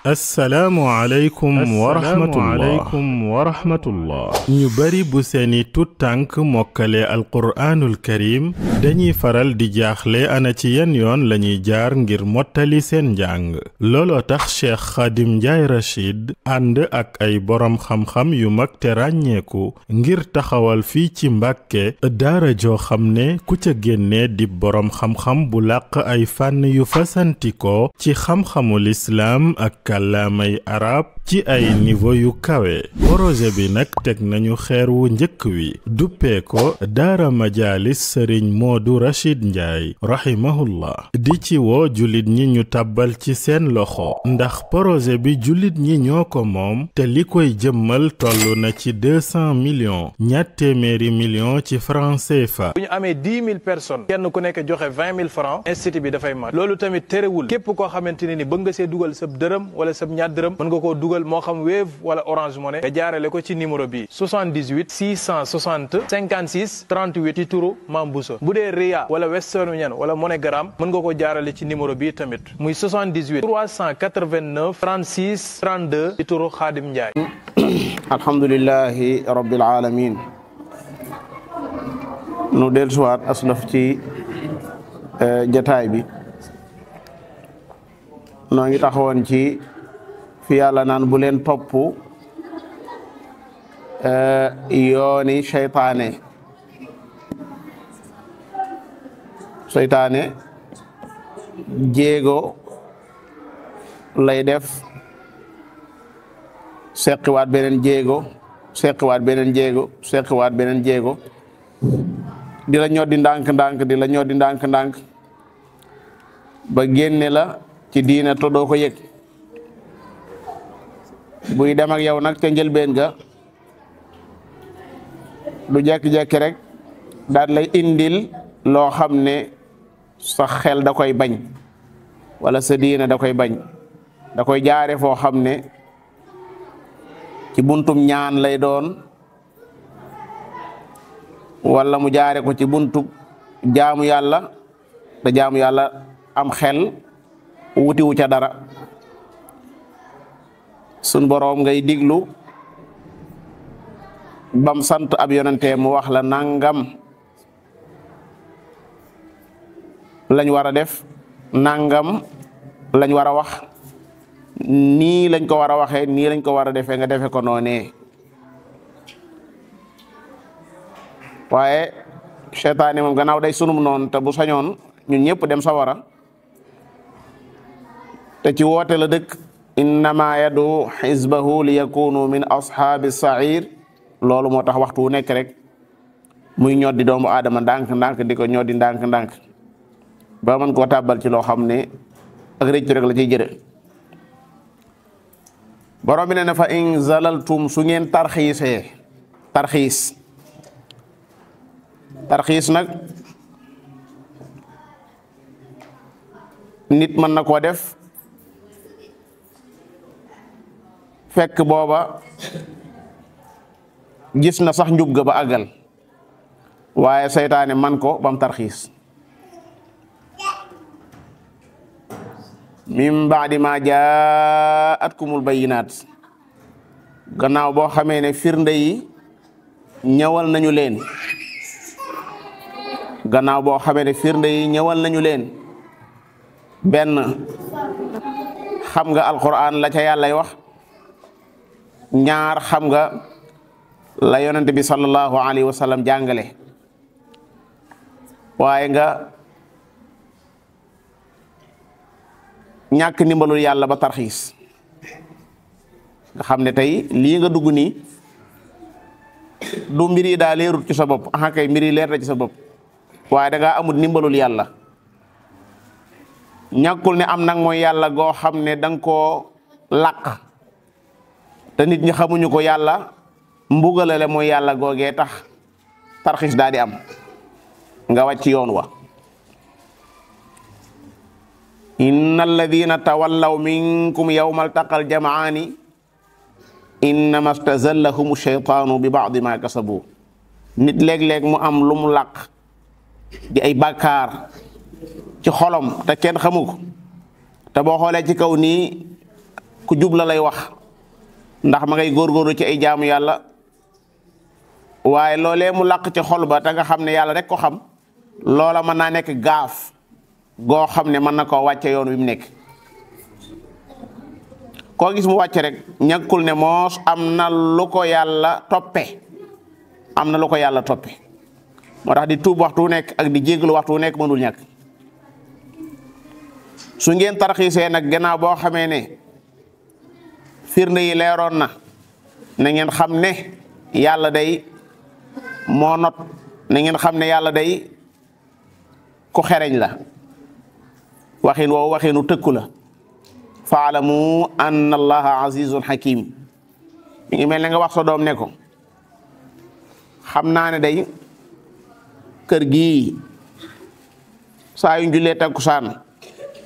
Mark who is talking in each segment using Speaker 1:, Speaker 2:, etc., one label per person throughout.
Speaker 1: Assalamou alaykum wa rahmatullah. ñu bari bu seeni tout tànk mokkale alquraanul karim dañuy faral di jaaxle ana ci yan yoon lañuy jaar ngir mottali seen njàng. looloo tax Cheikh Khadim Ndiaye Rachide ànd ak ay borom xam-xam yu mag te ràññeeku ngir taxawal fii ci Mbàkke daara joo xam ne ku ca génne di borom xam-xam bu làq ay fànn yu fasantikoo ci xam-xamul islaam ak kàllaamay arab ci ay niveau yu kawe. projet bi nag teg nañu xeer wu njëkk wi duppee ko daara majaalis Serigne Modou Rachide Ndiaye rahimahullah di ci woo jullit ñi ñu tàbbal ci seen loxo ndax projet bi jullit ñi ñoo ko moom te li koy jëmmal toll na ci 200 millions ñatt téeméeri millions ci francs CFA.
Speaker 2: bu ñu amee 10 000 personnes kenn ku nekk joxe 20 000 francs institut bi dafay mat. loolu tamit terewul képp koo xamante ne ni bëgg nga see dugal sa dërëm wala sa ñaar dërëm mën nga koo dugal moo xam Wave wala Orange Money nga jaarale ko ci numéro bi 78 660 56 38 ci turu Mame Bousso. bu dee Ria wala Western Union wala MoneyGram mën nga ko jaarale ci numéro bi tamit muy 78 389 36 32 ci turu Khadim Ndiaye.
Speaker 3: alhamdulillahi rabbil alamin. nu dellusiwaat aslaf ci jataay bi noo ngi taxawoon ci fi yàlla naan bu leen topp yooni seytaane jéego lay def seqiwaat beneen jéego di la ñoddi ndànk ba génne la ci diina to doo ko yëg buy dem ak yow nag ca njëlbeen ga du jekki-jekki rek daal lay indil loo xam ne sa xel da koy bañ wala sa diina da koy bañ da koy jaare foo xam ne ci buntum ñaan lay doon wala mu jaare ko ci buntu jaamu yàlla da jaamu yàlla am xel wutiwu ca dara sun boroom ngay diglu bam sant ab yonente mu wax la nangam lañ war a def nangam lañ war a wax nii lañ ko war a waxee nii lañ ko war a defee nga defe ko noonee waaye seytaane moom gannaaw day sunum noonu te bu sañoon ñun ñëpp dem sawara te ci woote la dëkk innama yadu xisbahu li yakunu min ashaabi sair loolu moo tax waxtu wu nekk rek muy ñoddi doomu aadama ndànk di ko ñoddi ndànk ba mën koo tàbbal ci loo xam ne ak rëccu rek la ciy jëre borom bi ne na fa in zalaltum su ngeen tarxiis nag nit mën na koo def fekk booba gis na sax njub ga ba àggal waaye seytaane man ko bam tarxiis min baadi ma jaatkumul bayyinaat gannaaw boo xamee ne firnde yi ñëwal nañu leen benn xam nga alquran la ca yàllay wax ñaar xam nga la yonent bi sallallahu alayhi wa sallam jàngale waaye nga ñàkk ndimbalul yàlla ba tarxiis nga xam ne tey lii nga dugg nii du mbir yi daa leerut ci sa bopp aha kay mbir yi leer na ci sa bopp waaye da ngaa amul ndimbalul yàlla ñàkkul ne am nag mooy yàlla goo xam ne danga koo làq te nit ñi xamuñu ko yàlla mbugalale mooy yàlla googee tax tarxiis daa di am nga wàcc yoon wa inna alladina tawallaw minkum yawma altaqal jamaani innama stazallahum shaytaanu bi baadi ma kasabu nit léeg-léeg mu am lu mu làq di ay bàkkaar ci xolom te kenn xamu ko te boo xoolee ci kaw nii ku jub la lay wax ndax ma ngay góorgóorlu ci ay jaamu yàlla waaye loolee mu làq ci xol ba te nga xam ne yàlla rek ko xam loola mën naa nekk gaaf goo xam ne mën na koo wàcce yoon wi mu nekk. koo gis mu wàcce rek ñàkkul ne moos am na lu ko yàlla toppe am na lu ko yàlla toppe moo tax di tuub waxtu wu nekk ak di jéggalu waxtu wu nekk mënul ñàkk. su ngeen tarxiisee nag gannaaw boo xamee ne firnde yi leeroon na na ngeen xam ne yàlla day moo not na ngeen xam ne yàlla day ku xereñ la waxin woowu waxinu tëkku la faalamu anna allaha azizun hakim mi ngi mel ne nga wax sa doom ne ko xam naa ne day kër gii saa yu jullee takkusaan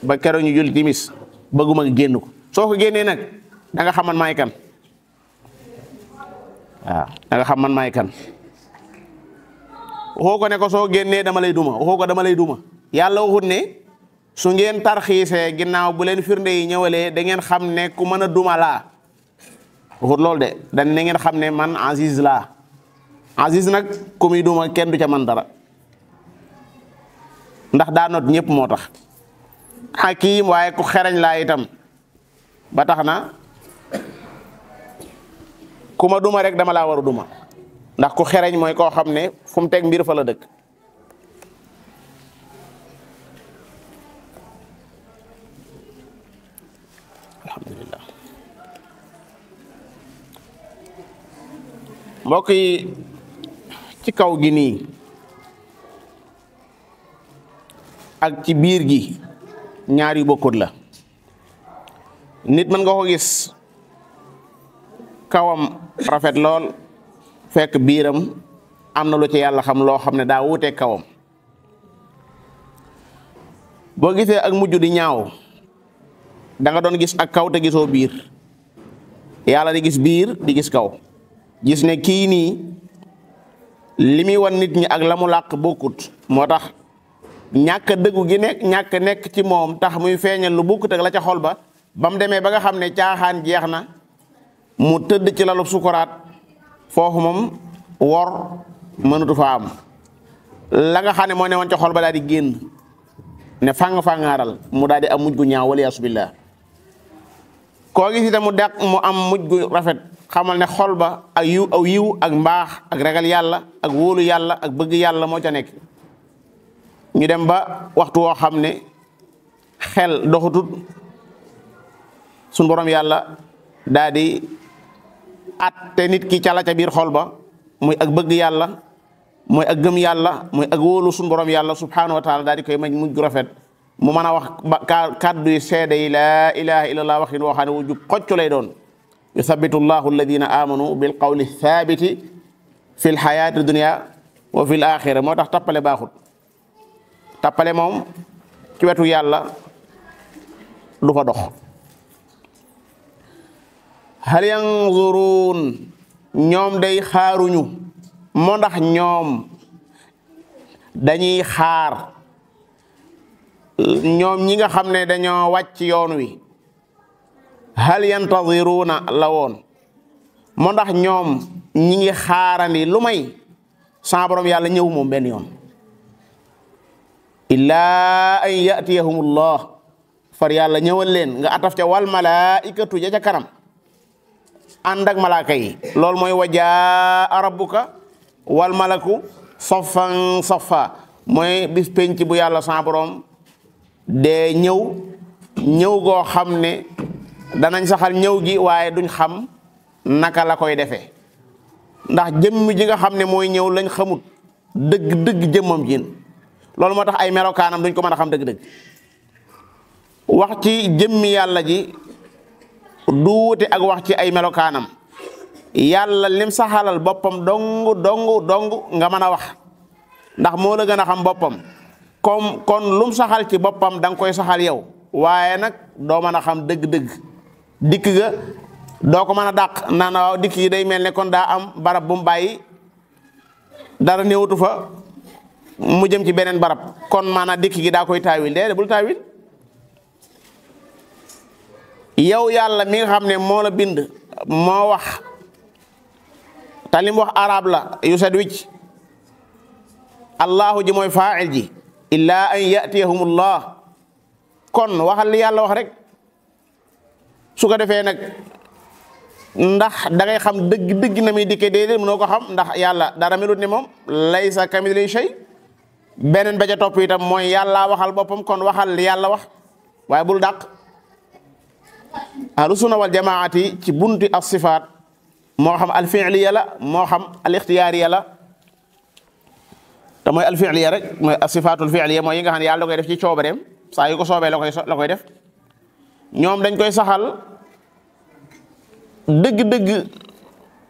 Speaker 3: ba keroog ñu julli timis bëgguma nga génn ko soo ko génnee nag da nga xam man maay kan waaw da nga xam man maay kan waxoo ko ne ko soo génnee dama lay duma waxoo ko dama lay duma yàlla waxut ne su ngeen tarxiisee ginnaaw bu leen firnde yi ñëwalee da ngeen xam ne ku mën a duma laa waxut loolu de dañ na ngeen xam ne man aziz laa aziz nag ku muy duma kenn du ca man dara ndax daa not ñëpp moo tax hakim waaye ku xereñ laa itam ba tax na ku ma duma rek dama laa war a duma ndax ku xereñ mooy koo xam ne fu mu teg mbir fa la dëkk. alhamdulillah mbokk yi ci kaw gi nii ak ci biir gi ñaar yu bokkut la nit mën nga ko gis kawam rafet lool fekk biiram am na lu ci yàlla xam loo xam ne daa wuute kawam boo gisee ak mujj di ñaaw da nga doon gis ak kaw te gisoo biir yàlla di gis biir di gis kaw gis ne kii nii li muy wan nit ñi ak la mu làq bokkut moo tax ñàkk dëggu gi nekk ñàkk nekk ci moom tax muy feeñal lu bokkut ak la ca xol ba ba mu demee ba nga xam ne caaxaan jeex na mu tëdd ci lalu sukuraat foofu moom wor mënatu fa am la nga xam ne moo ne woon ca xol ba daal di génn ne fàng-fàngaaral mu daal di am mujj gu ñaaw wala yasubillah koo gis itam mu deq mu am mujj gu rafet xamal ne xol ba ak yiw ak mbaax ak ragal yàlla ak wóolu yàlla ak bëgg yàlla moo ca nekk ñu dem ba waxtu woo xam ne xel doxutut suñ borom yàlla daal di atte nit ki cala ca biir xol ba muy ak bëgg yàlla mooy ak gëm yàlla mooy ak wóolu suñ borom yàlla subhanahu wa taala daal di koy mañ mujj gu rafet mu mën a wax kàddu yi seede yi laa ilaha illallah waxin woo xam ne wu jub xocc lay doon yuthabitu llahu alladina amanu bil qawli thabiti fi l xayaati dunia wa fi l axira moo tax tappale baaxut tappale moom ci wetu yàlla du fa dox hal yanzuruun ñoom day xaaruñu moo ndax ñoom dañuy xaar ñoom ñi nga xam ne dañoo wàcc yoon wi hal yantaziruuna la woon moo ndax ñoom ñi ngi xaarandi lu may sa borom yàlla ñëw moom benn yoon illaa an yatiyahumullah far yàlla ñëwal leen nga ataf ca wal malaikatu ja ca kanam ànd ak malaaka yi loolu mooy wajaa rabbuka wal malaku saffan saffa mooy bis penc bu yàlla sa borom de ñëw goo xam ne danañ saxal ñëw gi waaye duñ xam naka la koy defee ndax jëmm ji nga xam ne mooy ñëw lañ xamut dëgg jëmmam ji loolu moo tax ay melokaanam duñ ko mën a xam dëgg-dëgg wax ci jëmmi yàlla ji du wuute ak wax ci ay melokaanam yàlla lim saxalal boppam dong nga mën a wax ndax moo la gën a xam boppam comme kon lum saxal ci boppam da nga koy saxal yow waaye nag doo mën a xam dëgg-dëgg dikk ga doo ko mën a dàq naan waaw dikk yi day mel ne kon daa am barab bu mu bàyyi dara néewatu fa mu jëm ci beneen barab kon maanaam dikk gi daa koy taawil déedéet bul taawil yow yàlla mi nga xam ne moo la bind moo wax te li mu wax arab la yu set wicc allahu ji mooy faa'il ji illaa an yatiyahumullah kon waxal li yàlla wax rek su ko defee nag ndax da ngay xam dëgg na muy dikkee déedéet mënoo ko xam ndax yàlla dara melut ni moom laysa kamithlihi shay beneen ba ca topp itam mooy yàlla waxal boppam kon waxal li yàlla wax waaye bul dàq. ahlu sunna wal jamaati ci bunti as-sifaat moo xam al-fi'liya la moo xam al-ixtiyaariya la te mooy al-fi'liya rek mooy as-sifaatul fi'liya mooy yi nga xam ne yàlla da koy def ci coobareem saa yu ko soobee la koy def ñoom dañ koy saxal dëgg-dëgg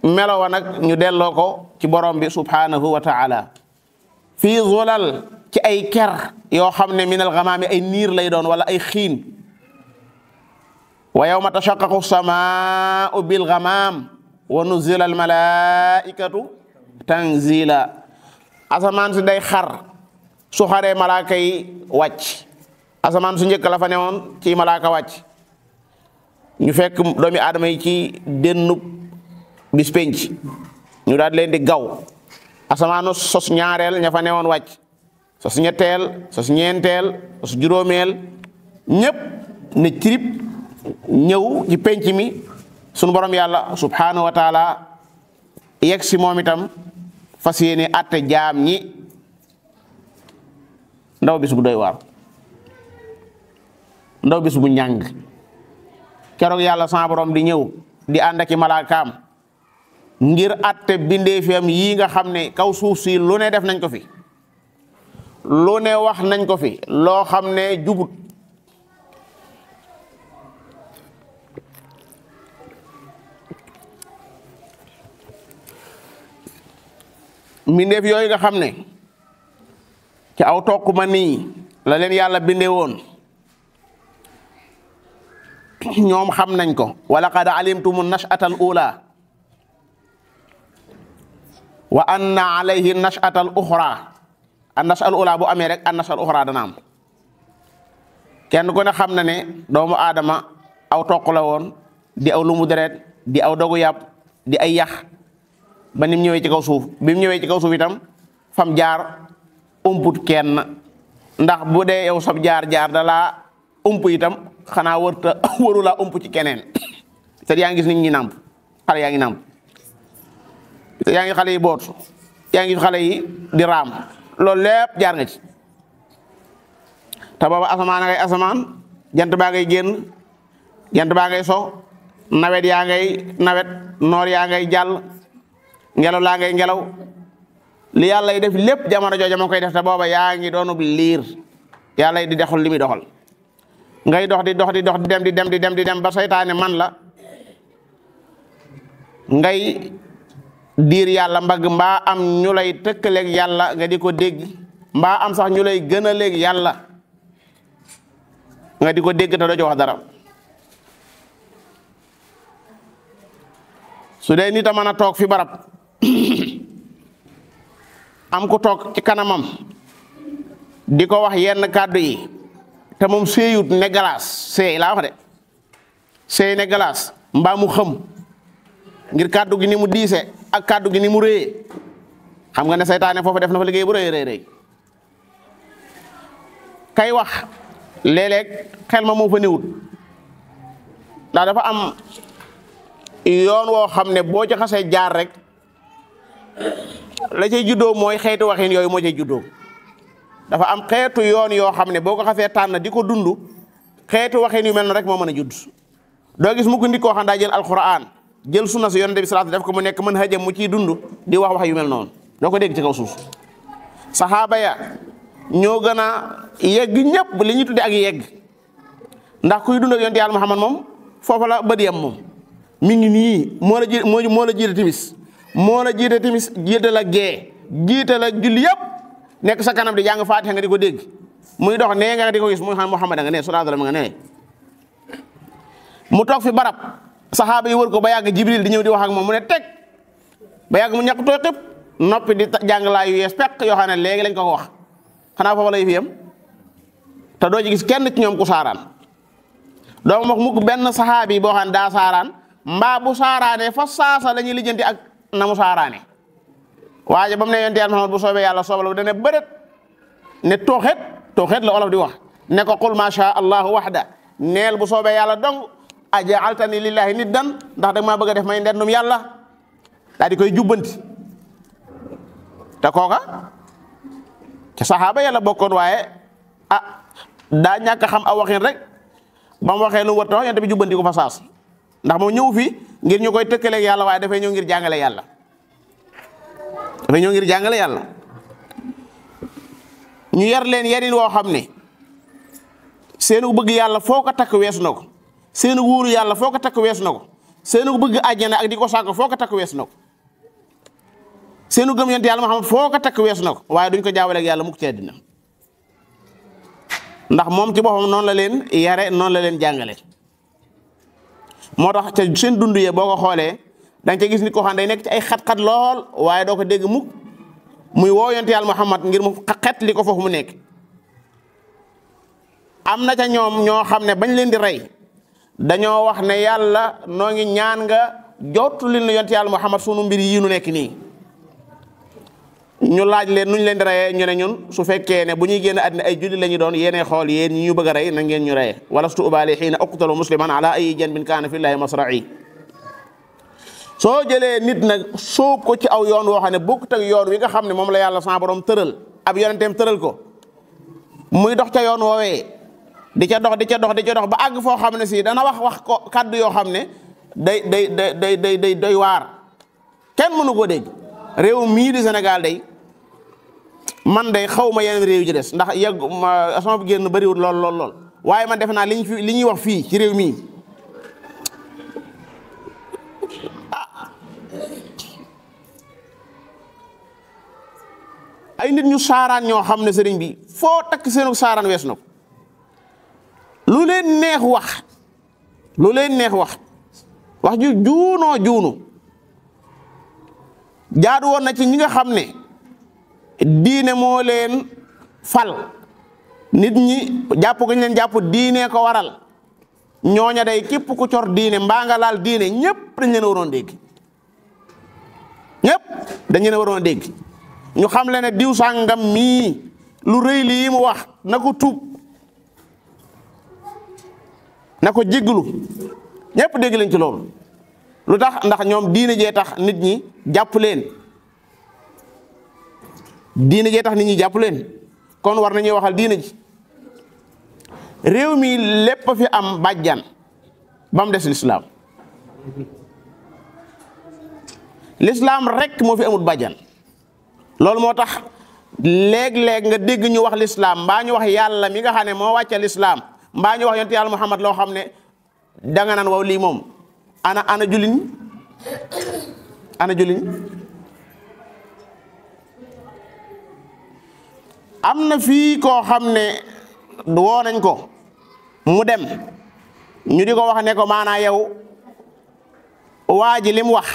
Speaker 3: melowa nag ñu delloo ko ci borom bi subhanahu wa ta'ala fii zulal ci ay ker yoo xam ne min al-ghamaami ay niir lay doon wala ay xiin wa yawma tashaqqaqu as-samaa'u bil ghamaam wa nuzila al malaa'ikatu tanzila asamaan si day xar su xaree malaaka yi wàcc asamaan su njëkk la fa newoon ci malaaka wàcc ñu fekk doomi aadama yi ci dénnub bis penc ñu daal leen di gaw asamaanu sos ñaareel ña fa newoon wàcc sos ñetteel sos ñeenteel sos juróomeel ñépp ne cirib ñëw ci penc mi sunu borom yàlla subhanahu wa taala yegg si moom itam fas yéene atte jaam ñi ndaw bis bu doy waar ndaw bis bu ñàng keroog yàlla sa borom di ñëw di ànd ak i malaakaam ngir atte bindeefam yii nga xam ne kaw suuf si lu ne def nañ ko fi lu ne wax nañ ko fi loo xam ne jubut mbindeef yooyu nga xam ne ci aw toq ma nii la leen yàlla bindee woon ñoom xam nañ ko wa laqad alimtumu nash'atal ula wa anna alayhi nash'atal uxra an nash'al ula bu amee rek an nash'al uxra dana am kenn ku ne xam na ne doomu aadama aw toq la woon di aw lumu deret di aw dogu yàpp di ay yax ba nim ñëwee ci kaw suuf bi mu ñëwee ci kaw suuf itam fam jaar umput kenn ndax bu dee yow sab jaar dalaa ump itam xanaa warula ump ci keneen te yaa ngi gis nit ñi nàmp xale yaa ngi nàmp te yaa ngi xale yi boot yaa ngi xale yi di raam loolu lépp jaar nga ci te booba asamaan ngay asamaan jant baa ngay génn jant baa ngay so nawet yaa ngay nawet noor yaa ngay jàll ngelaw laa ngay ngelaw li yàlla yi def lépp jamono jooju ma koy def te booba yaa ngi doonub liir yàlla yi di doxal li muy doxal ngay dox di dem ba seytaane man la ngay diir yàlla mbagg mbaa am ñu lay tëkkaleeg yàlla nga di ko dégg mbaa am sax ñu lay gën a léeg yàlla nga di ko dégg te doo ci wax dara su dee nit a mën a toog fi barab am ku toog ci kanamam di ko wax yenn kàddu yi te moom seeyut ne galaas seey laa wax de seey ne galaas mbaa mu xëm ngir kàddu gi ni mu diise ak kàddu gi ni mu réyee xam nga ne seytaane foofu def na fa liggéey bu rëy kay wax léeg-léeg xel ma moo fa niwut ndax dafa am yoon woo xam ne boo ci xasee jaar rek la cay juddoo mooy xeetu waxin yooyu moo cay juddoo dafa am xeetu yoon yoo xam ne boo ko xasee tànn di ko dund xeetu waxin yu mel na rek moo mën a judd doo gis mu ko nit koo xam daa jël alquran jël sunna si yonent bi sallallahu alayhi wasallam def ko mu nekk mën hajam mu ciy dund di wax yu mel noonu doo ko dégg ci kaw suuf saxaaba ya ñoo gën a yegg ñëpp li ñu tudde ak yegg ndax kuy dund ak yonent yàlla Muhammad moom foofa la bët yam moom mi ngi nii moo la jiite timis moo la jiite timis jiite la gee jiite la julli yëpp nekk sa kanam di jàng Faatiha nga di ko dégg muy dox nee nga di ko gis muy xam Muhammad nga ne sallallahu alayhi nga ne mu toog fi barab saxaaba yi wër ko ba yàgg Jibril di ñëw di wax ak moom mu ne teg ba yàgg mu ñàkk tooy xëpp noppi di jàng laa yu yees peq yoo xam ne léegi lañ ko wax xanaa foofu lay fi yam te doo ci gis kenn ci ñoom ku saaraan doo wax mukk benn saxaabi boo xam ne daa saaraan mbaa bu saaraane fa saasa la ñuy lijjanti ak na mu saaraane waaye ba mu ne yonent Yàlla Muhammad bu soobee yàlla soobal dana bëreet ne tooxeet la olof di wax ne ko qul ma sha allahu waxda neel bu soobee yàlla dong ajaaltani lillahi niddan ndax da maa bëgg a def may ndendum yàlla daal di koy jubbanti te kooka ci saxaaba yàlla bokkoon waaye daa ñàkk a xam aw waxin rek ba mu waxee lu wër tax yonent bi jubbanti ko fa saas ndax moom ñëw fi ngir ñu koy tëkkaleeg yàlla waaye dafay ñëw ngir jàngale yàlla ñu yar leen yarin woo xam ne seenu bëgg yàlla foo ko takk weesu na ko seenu wóoru yàlla foo ko takk weesu na ko seenu bëgg àjjana ak di ko sàkk foo ko takk weesu na ko seenu gëm yonent Yàlla Muhammad foo ko takk weesu na ko waaye duñ ko jaawale ak yàlla mukk ci àddina ndax moom ci boppam noonu la leen yare noonu la leen jàngale moo tax te seen dund yee boo ko xoolee danga ca gis nit koo xam day nekk ci ay xat-xat lool waaye doo ko dégg mukk muy woo yonent Yàlla Muhammad ngir mu xet li ko foofu mu nekk am na ca ñoom ñoo xam ne bañ leen di rey dañoo wax ne yàlla noo ngi ñaan nga jotu li nu yonent Yàlla Muhammad sunu mbir yi nu nekk nii ñu laaj leen nuñ leen di reyee ñu ne ñun su fekkee ne bu ñuy génn àddina ay julli la ñu doon yéenee xool yéen ñi ñu bëgg a rey na ngeen ñu reyee walastu ubaali xiina uqtalu musliman ala ayi janbin kaana fillahi masra'i soo jëlee nit nag sóob ko ci aw yoon woo xam ne bokkut ak yoon wi nga xam ne moom la yàlla sa borom tëral ab yonenteem tëral ko muy dox ca yoon woowee di ca dox ba àgg foo xam ne si dana wax ko kaddu yoo xam ne day doy waar kenn mënu koo dégg réew mii di Sénégal day man day xaw ma yeneen réew ji des ndax yegg sama génn bëriwul lool waaye man defe naa li ñuy wax fii ci réew mii ay nit ñu saaraan ñoo xam ne sëriñ bi foo takk seenu saaraan wees na ko lu leen neex wax ju juunu jaadu woon na ci ñi nga xam ne diine moo leen fal nit ñi jàpp gañ leen jàpp diine ko waral ñooña day képp ku cor diine mbaa nga laal diine ñëpp dañ leen waroon dégg ñu xam le ne diw sàngam mii lu rëy lii mu wax na ko tuub na ko jéggalu ñëpp dégg leen ci loolu lu tax ndax ñoom diine jee tax nit ñi jàpp leen kon war nañuy waxal diine ji réew mi lépp fi am bàjjan ba mu des lislaam rek moo fi amul bàjjan loolu moo tax léeg-léeg nga dégg ñu wax lislaam mbaa ñu wax yàlla mi nga xam ne moo wàcce lislaam mbaa ñu wax yonent Yàlla Muhammad loo xam ne danga naan waaw lii moom ana julliñ am na fii koo xam ne woo nañ ko mu dem ñu di ko wax ne ko maanaa yow waa ji lim wax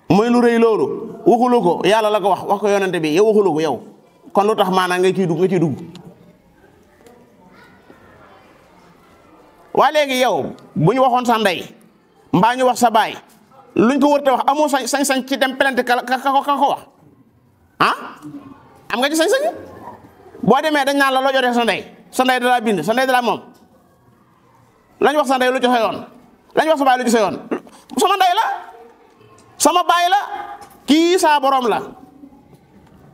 Speaker 3: mooy lu rëy loolu waxulu ko yàlla la ko wax ko yonente bi yow waxulu ko yow kon lu tax maanaa nga ciy dugg waa léegi yow bu ñu waxoon sa ndey mbaa ñu wax sa baay luñ ko wërte wax amoo sañ-sañ ci dem plainte ka ko wax am nga ci sañ-sañ boo demee dañ naan la loo jotee sa ndey dalaa bind sa ndey dalaa moom lañ wax sa ndey lu ci sa yoon lañ wax sa baay lu ci sa yoon sama ndey la sama baay la kii saa borom la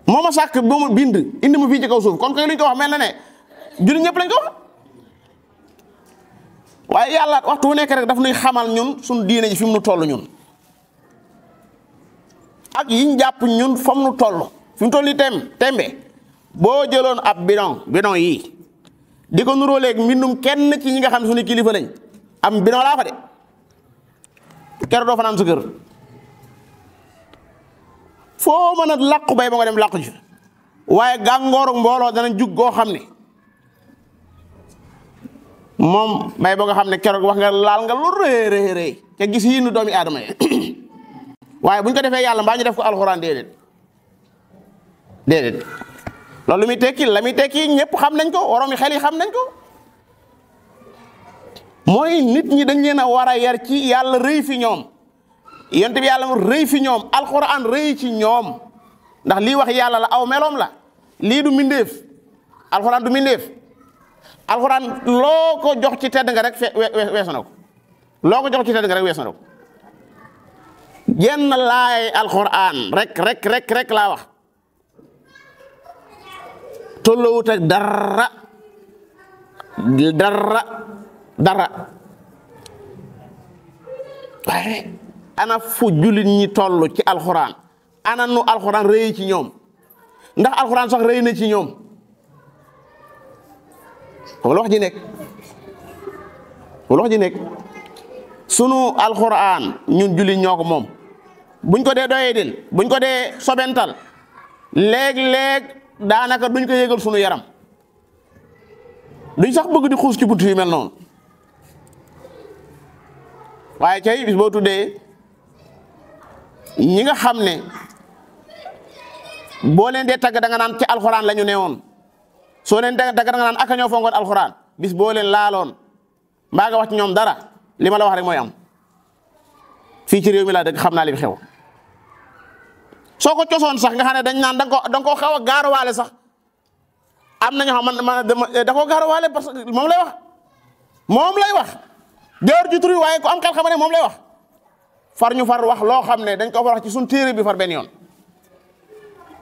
Speaker 3: moo ma sàkk ba mu bind indi mu fii ci kaw suuf kon koy luñ ko wax mel na ne jullit ñëpp lañ ko wax waaye yàlla waxtu wu nekk rek daf nuy xamal ñun suñu diine ji fi mu nu toll ñun ak yiñ jàpp ñun fam nu toll fi mu toll nii tembe boo jëloon ab bidon yii di ko nuróoleeg mbindum kenn ci ñi nga xam ne suñu kilifa lañ am bidon laa fa de keroog doo fa naan sa kër foo mën a làqu bay ba nga dem làqu ji waaye gàngooru mbooloo danañ jug goo xam ne moom bay ba nga xam ne keroog wax nga laal nga lu rëy te gis yi nu doomi aadama yi waaye buñ ko defee yàlla mbaa ñu def ko alxuraan déedéet loolu la muy tekki ñëpp xam nañ ko waroom yi xel yi xam nañ ko mooy nit ñi dañ leen a war a yar ci yàlla rëy fi ñoom yonent bi yàlla rëy fi ñoom alxuraan rëy ci ñoom ndax lii wax yàlla la aw meloom la lii du mindeef alxuraan du mindeef alxuraan loo ko jox ci tedd nga rek weesu na ko loo ko jox ci tedd nga rek weesu na ko jenn laay alxuraan rek laa wax tolloowut ak dara waaye ana fu jullit ñi toll ci alxuraan ana nu alxuraan rëy ci ñoom ndax alxuraan sax rëy na ci ñoom foofu la wax ji nekk sunu alxuraan ñun jullit ñoo ko moom buñ ko dee doyee dil buñ ko dee sobental léeg-léeg daanaka duñ ko yëgal sunu yaram duñ sax bëgg di xuus ci buntu yu mel noonu waaye cay bis boo tuddee ñi nga xam ne boo leen dee tagg da nga naan ci alxuraan la ñu newoon soo leen tagg da nga naan aka ñoo fongoon alxuraan bis boo leen laaloon mbaa nga wax ci ñoom dara li ma la wax rek mooy am fii ci réew mi laa dëgg xam naa li fi xew soo ko cosoon sax nga xam ne dañ naan danga ko xaw a gaaruwaale sax am na ñoo xam man da koo gaaruwaale parce que moom lay wax déer ju turi waaye ko am xel xam ne moom lay wax far ñu far wax loo xam ne dañ ko wax ci suñ téere bi far benn yoon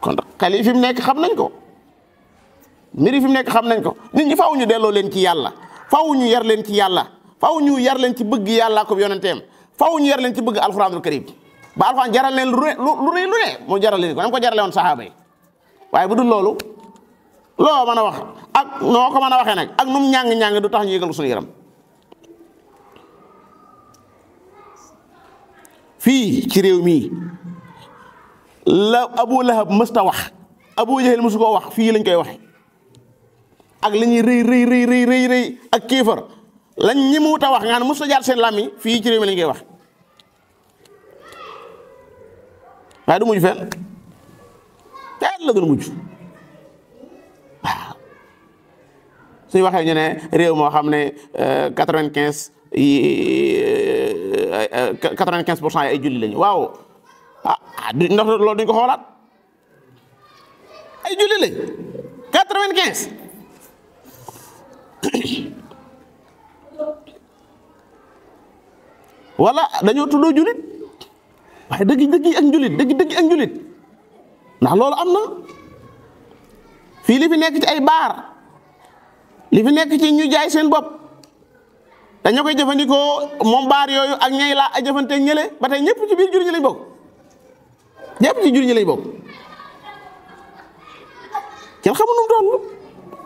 Speaker 3: kon xel yi fi mu nekk xam nañ ko mbir yi fi mu nekk xam nañ ko nit ñi faaw ñu delloo leen ci yàlla faaw ñu yar leen ci yàlla faaw ñu yar leen ci bëgg yàlla ko yonenteem faaw ñu yar leen ci bëgg alxuraanul karim ba alxuraan jaral leen lu rëy lu ne mu jaral leen ko nam ko jarale woon saxaaba yi waaye bu dul loolu loo mën a wax ak noo ko mën a waxee nag ak num ñàng-ñàng du tax ñu yëgal suñu yaram fii ci réew mii la Abu Lahab mësta wax Abu Jahal mësu koo wax fii lañ koy waxe ak li ñuy rëy ak kéefar lañ ñi mu ta wax nga xam ne mësta jaar seen làmmiñ fii ci réew mi lañ koy wax waaye du mujj fenn teel la gën a mujj waaw suñu waxee ñu ne réew moo xam ne 95% yi ay julli lañu waaw ndax loolu duñ ko xoolaat ay julli lañ 95 wala dañoo tuddoo jullit waaye dëgg ak njulit ndax loolu am na fii li fi nekk ci ay baar li fi nekk ci ñu jaay seen bopp dañoo koy jëfandikoo moom baar yooyu ak ñay laa jëfante ñële ba tey ñëpp ci biir jullit ñi lañ bokk ñëpp ci jullit ñi lañ bokk kenn xamul nu mu toll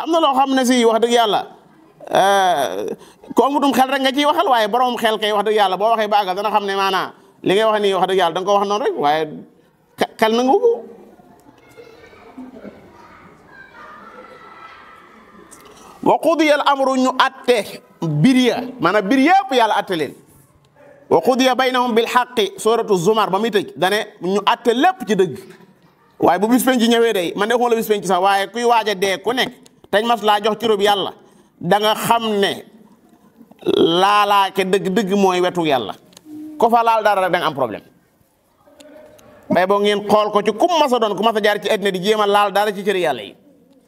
Speaker 3: am na loo xam ne si wax dëgg yàlla ko amutum xel rek nga ciy waxal waaye borom xel kay wax dëgg yàlla boo waxee baagal dana xam ne maanaam li ngay wax nii wax dëgg yàlla da nga ko wax noonu rek waaye xel na nga ko wa qudiya al amru ñu atte biriya maanaam bir yëpp yàlla atte leen wa qudiya baynahum bil haqqi suratu zumar ba muy tëj dane ñu atte lépp ci dëgg waaye bu bis penc ñëwee day man de xuma la bis penc sax waaye kuy waaj a dee ku nekk tañ mas laa jox ci rob yàlla da nga xam ne laalaake dëgg mooy wetu yàlla ko fa laal dara rek da nga am problème bay boo ngeen xool ko ci kum mas a doon ku mas a jaar ci àddina di jéem a laal dara ci cëri yàlla yi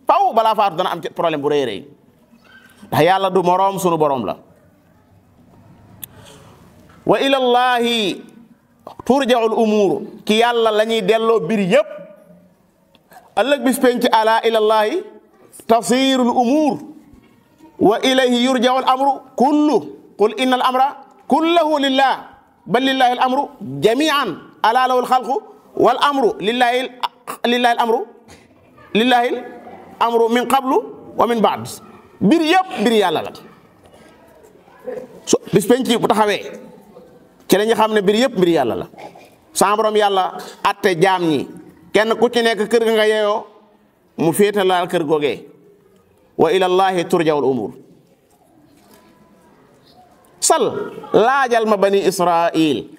Speaker 3: faw balaa faatu dana am problème bu rëy rëy ndax yàlla du moroom sunu boroom la wa ilallahi turja'ul umur ki yàlla la ñuy delloo bir yëpp ëllëg bis penc ala ilallahi tasirul umur wa ilayhi yurja'ul amru kullu qul inna al amra kullahu lillah bal lillahi al amru jami'an ala lahu al khalqu wal amru lillahi al amru min qablu wa min ba'd bir yëpp bir yàlla la so bis penc bu taxawee ci la ñu xam ne bir yëpp bir yàlla la sa borom yàlla atte jaam ñi kenn ku ci nekk kër ga nga yeyoo mu féete laal kër googee wa ilallahi turja'ul umur sal laajal ma bani israil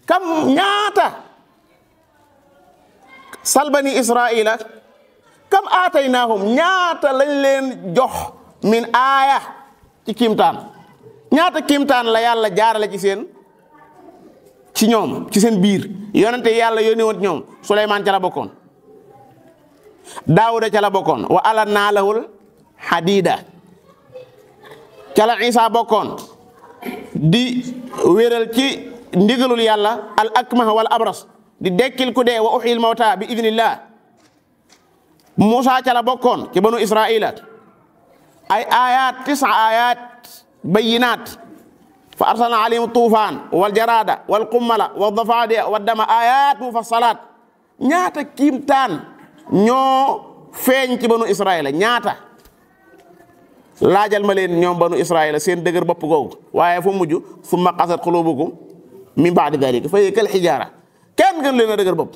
Speaker 3: kam ñaata sal bani israila kam aataynaahum ñaata lañ leen jox min aaya ci kiimtaan ñaata kiimtaan la yàlla jaarale ci ñoom ci seen biir yonente yàlla yónni woon ñoom Suleymaan ca la bokkoon Daawuda ca la bokkoon wa alannaa lahul hadiida ca la Isa bokkoon di wéral ci ndigalul yàlla al akmaha wal abras di dekkil ku dee wa uhyil mawta bi idnillah Musa ca la bokkoon ci banu Israila ay ayat 9 ayat bayinat fa arsalna alayhim tufaan wal jarada wal qummala wal dafadiya wad dama ayat mufassalat ñaata kiimtaan ñoo feeñ ci banu Israila ñaata laajal ma leen ñoom banu Israila seen dëgër bopp googu waaye fu mujj summa qasat qulubukum min ba'di dhalika fa hiya kal hijaara kenn gën leen a dëgër bopp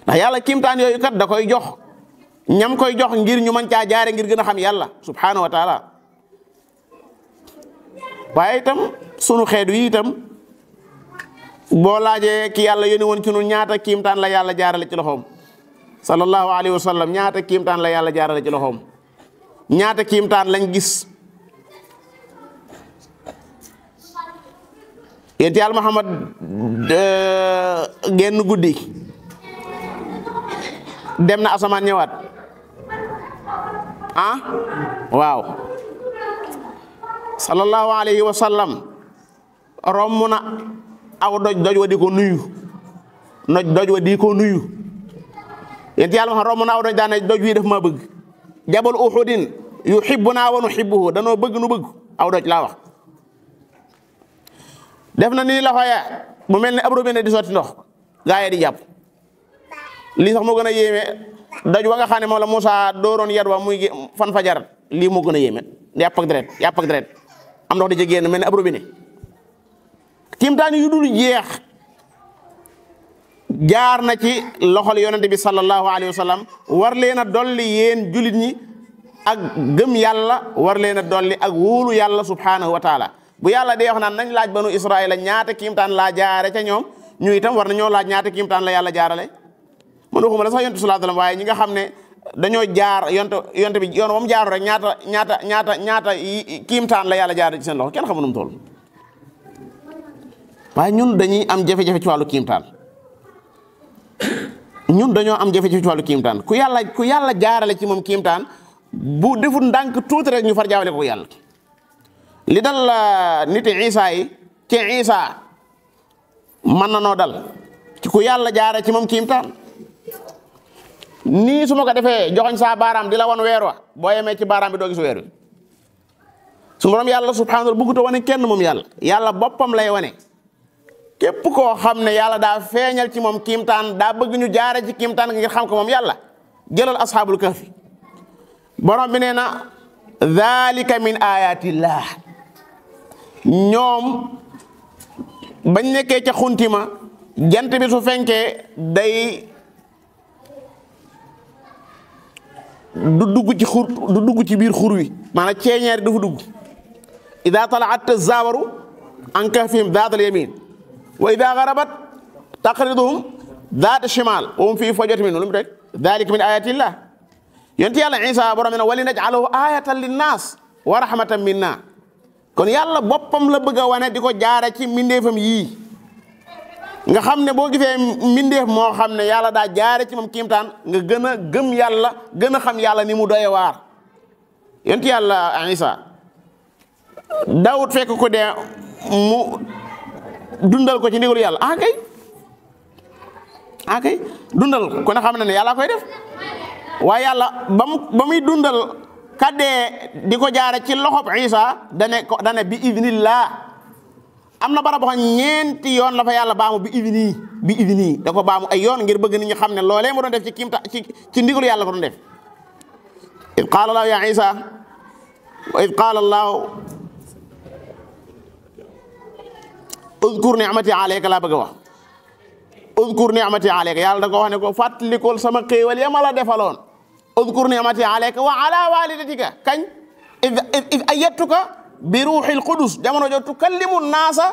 Speaker 3: ndax yàlla kiimtaan yooyu kat da koy jox ñam koy jox ngir ñu mën caa jaare ngir gën a xam yàlla subhanahu wa taala waaye itam sunu xeet wi itam boo laajee ki yàlla yónni woon ci ñun ñaata kiimtaan la yàlla jaarale ci loxoom sallallahu alayhi wa sallam ñaata kiimtaan la yàlla jaarale ci loxoom ñaata kiimtaan lañ gis yéen yàlla Muhammad genn guddi dem na asamaan ñëwaat waaw sallallahu alayhi wa sallam romb na aw doj wa di ko nuyu doj wa di ko nuyu yéen yàlla Muhammad romb na aw doj daane doj wi daf ma bëgg jabal uhudin yuhibbuna wa nuhibbuhu danoo bëgg nu bëgg aw doj laa wax def na nii loxo ya bu mel ni ab robinet di sotti ndox gaa yi di jàpp lii sax moo gën a yéeme doj wa nga xam ne moom la Moussa dooroon yar wa muy fan fajar lii moo gën a yéeme yàpp ak deret am ndox di ci génn mel ni ab robinet kiimtaan yu dul jeex jaar na ci loxol yonente bi sallallahu alayhi wa sallam war leen a dolli yéen julit ñi ak gëm yàlla war leen a dolli ak wóolu yàlla subhanahu wa taala bu yàlla dee wax naan nañ laaj banu Israila ñaata kiimtaan laa jaare ca ñoom ñu itam war nañoo laaj ñaata kiimtaan la yàlla jaarale man waxuma la sax yonent sallallahu alayhi wa sallam waaye ñi nga xam ne dañoo jaar yonte bi yoon wam jaaru rek ñaata kiimtaan la yàlla jaarale ci seen loxo kenn xamu nu mu toll waaye ñun dañuy am jafe-jafe ci wàllu kiimtaan ñun dañoo am jafe-jafe ci wàllu kiimtaan ku yàlla jaarale ci moom kiimtaan bu deful ndànk tuuti rek ñu far jaawale ko yàlla li dal nit Isa yi ci Isa mën na noo dal ci ku yàlla jaare ci moom kiimtaan nii su ma ko defee joxoñ saa baaraam di la wan weer wa boo yemee ci baaraam bi doo gis weer wi su borom yàlla subhanahu wa ta'ala bëggut a wane kenn moom yàlla boppam lay wane képp koo xam ne yàlla daa feeñal ci moom kiimtaan daa bëgg ñu jaare ci kiimtaan ngir xam ko moom yàlla jëlal ashaabul kahfi borom bi nee na dhalika min ayatillah ñoom bañ nekkee ca xuntima jant bi su fenkee day du dugg ci biir xur wi maanaam ceeñeer du fa dugg ida talaat tazawaru an kahfihim daat al yamin wa ida garabat taqriduhum daat shimal wa hum fi fajwatin min lu mu rek dhalika min ayatillah yonent yàlla Isa borom ne wali naj'alahu ayatan linnas wa rahmatan minna kon yàlla boppam la bëgg a wane di ko jaare ci mbindeefam yii nga xam ne boo gisee mbindeef moo xam ne yàlla daa jaare ci moom kiimtaan nga gën a gëm yàlla gën a xam yàlla ni mu doye waar yonent yàlla Isa Daawud fekk ko dee mu dundal ko ci ndigalu yàlla kay dundal ko ne xam ne yàlla koy def waaye yàlla ba muy dundal kaddee di ko jaare ci loxob Isa dane bi idnillah am na barab boo xam ñeenti yoon la fa yàlla baamu bi idni da ko baamu ay yoon ngir bëgg nit ñi xam ne loolee mu doon def ci kiimta ci ndigalu yàlla ko doon def id qaala lahu ya Isa wa id qaala allahu udkur ni'mati alayka laa bëgg a wax udkur ni'mati alayka yàlla da ko wax ne ko fàttalikul sama xéewal ya ma la defaloon udkur ni'mati alayka wa ala walidatika kañ id ayyatuka bi ruuxil qudus jamono jo tukallimu naasa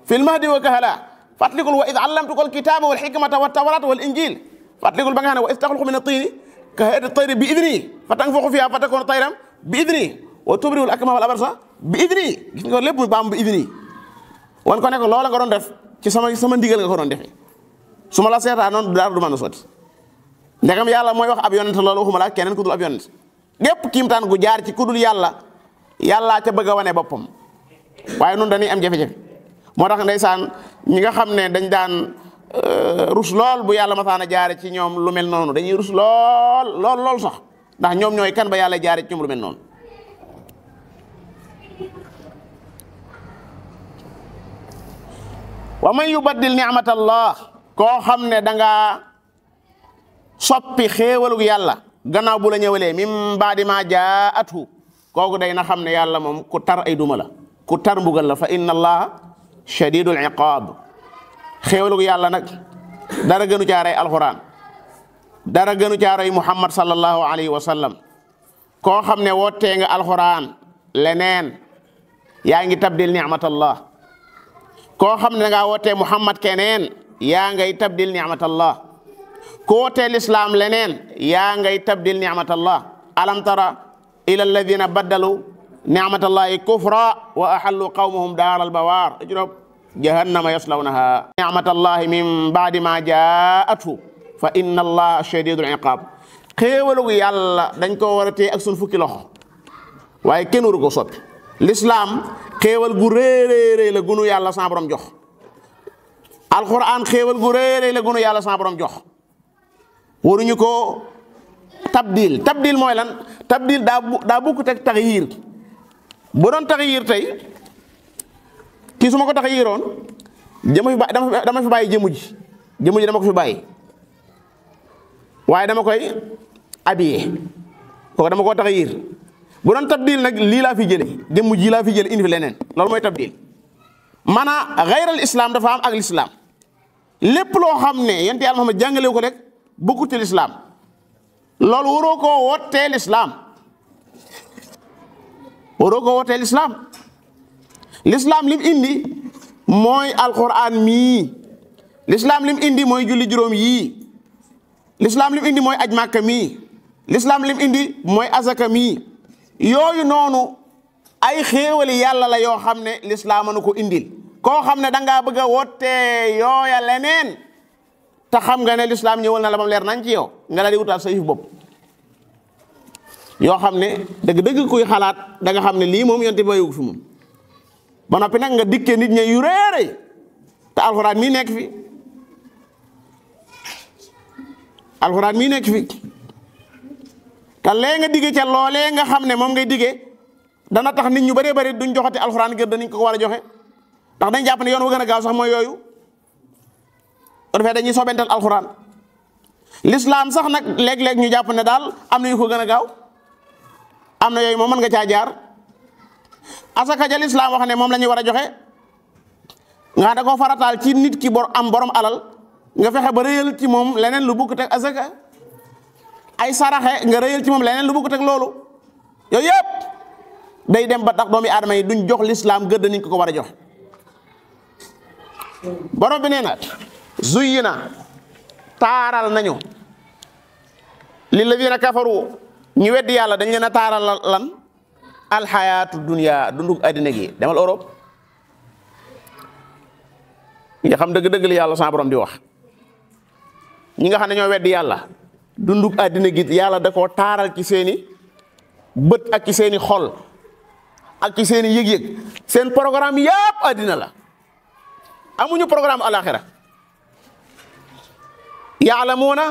Speaker 3: fil mahdi wa kahala fàttalikul wa id allamtuka alkitaba wal hikmata wat tawrata wal injil fàttalikul ba nga xam ne wa id taxluqu min at-tini ka hay'ati at-tayri bi idni fa tanfuxu fiha fa takunu tayran bi idni wa tubri'u al-akmaha wal abrasa bi idni gis nga lépp mu baam bi idni wan ko ne ko loola nga doon def ci sama ndigal nga ko doon defee su ma la seetaan noonu dara du mën a sotti ndegam yàlla mooy wax ab yonent loolu waxuma la keneen ku dul ab yonent gépp kiimtaan gu jaar ci ku dul yàllaa ca bëgg a wane boppam waaye noonu dañuy am jafe-jafe moo tax ndeysaan ñi nga xam ne dañ daan rus lool bu yàlla masaana jaare ci ñoom lu mel noonu dañuy rus lool sax ndax ñoom ñooy kan ba yàlla jaare ci ñoom lu mel noonu wa man yubaddil ni'matallah koo xam ne danga soppi xéewalug yàlla gannaaw bu la ñëwalee mim baadi ma jaatu kooku day na xam ne yàlla moom ku tar ay duma la ku tar mbugal la fa inna allaha shadidul iqaab xéewalug yàlla nag dara gënu caaray alquran dara gënu caaray muhammad sallallahu alayhi wa sallam koo xam ne wootee nga alquran leneen yaa ngi tabdil ni'matallah koo xam ne da ngaa wootee muhammad keneen yaa ngay tabdil ni'matallah ku wootee lislaam leneen yaa ngay tabdil ni'matallah alam tara ila alladina baddalu ni'matallahi kufra wa ahallu qawmahum daaral bawaar jahannama yaslawnaha ni'matallahi min ba'di ma jaa'atu fa inna allaha shadidul iqab xéewalugu yàlla dañ ko war a téye ak sun fukki loxo waaye kenn waru ko soppi l'islam xéewal gu réeréeréy la gunu yàlla sa borom jox alquran xéewal gu réeréy la gunu yàlla sa borom jox waruñu ko tabdil mooy lan tabdil daa bukkut ak taxyiir bu doon taxyiir tey kii su ma ko taxyiiroon dama fi bàyyi jëmu ji dama ko fi bàyyi waaye dama koy habillé kooku dama koo taxyiir bu doon tabdil nag lii laa fi jële jëmu ji laa fi jële indi fi leneen loolu mooy tabdil maanaam xayral islam dafa am ak l'islam lépp loo xam ne yonent Yàlla Muhammad jàngalewu ko rek bokkut ci l'islam loolu waroo koo wootee l'islam l'islam lim indi mooy alquran mii l'islam lim indi mooy julli juróom yii l'islam lim indi mooy aj màkka mii l'islam lim indi mooy azaka mii yooyu noonu ay xéewali yàlla la yoo xam ne l'islam nu ko indil koo xam ne da ngaa bëgg a wootee yooya leneen te xam nga ne l'islam ñëwal na la bam leer nañ ci yow nga la di wutaat sa yëf bopp yoo xam ne dëgg-dëgg kuy xalaat da nga xam ne lii moom yonte bayogu fi moom ba noppi nag nga dikkee nit ñi yu réeréy te alxuraan mii nekk fi te lee nga digge ca loolee nga xam ne moom ngay digge dana tax nit ñu bëree bëri duñ joxati alxuraan gër danañ ko war a joxe ndax dañ jàpp ne yoon wu gën a gaaw sax mooy yooyu ko defee dañuy sobental alxuraan l'islam sax nag léeg-léeg ñu jàpp ne daal am na yu ko gën a gaaw am na yooyu moom mën nga caa jaar asaka ja l'islam wax ne moom la ñuy war a joxe nga da koo farataal ci nit ki am borom alal nga fexe ba rëyal ci moom leneen lu bukk teg asaka ay saraxe nga rëyal ci moom leneen lu bukk teg loolu yooyu yëpp day dem ba tax doomi aadama yi duñ jox l'islam gëdd niñ ko war a joxe borom bi nee na zuyyina taaral nañu lilladina kafaru ñu weddi yàlla dañ leen a taaral lan alxayaatu dunya dundug addina gi demal Europe nga xam dëgg-dëgg li yàlla sa borom di wax ñi nga xam ne ñoo weddi yàlla dundug addina gi yàlla da koo taaral ci seeni bët ak ci seeni xol ak ci seeni yëg-yëg seen programme yëpp addina la amuñu programme alaxira ya'lamuuna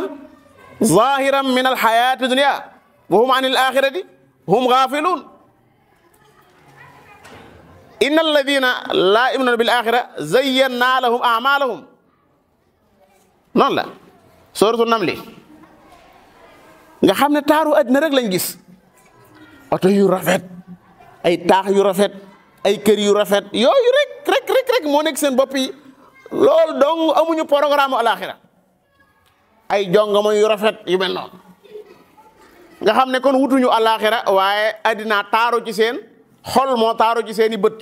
Speaker 3: zahiran min alxayaati dunya wa hum an alaxirati hum gaafiluun inna alladina laa yu'minuuna bil axira zayyannaa lahum a'maalahum noonu la sooratu Namli nga xam ne taaru àddina rek lañ gis oto yu rafet ay taax yu rafet ay kër yu rafet yooyu rek moo nekk seen bopp yi loolu dong amuñu programme alaxira ay jongama yu rafet yu mel noonu nga xam ne kon wutuñu alaxira waaye addina taaru ci seen xol moo taaru ci seeni bët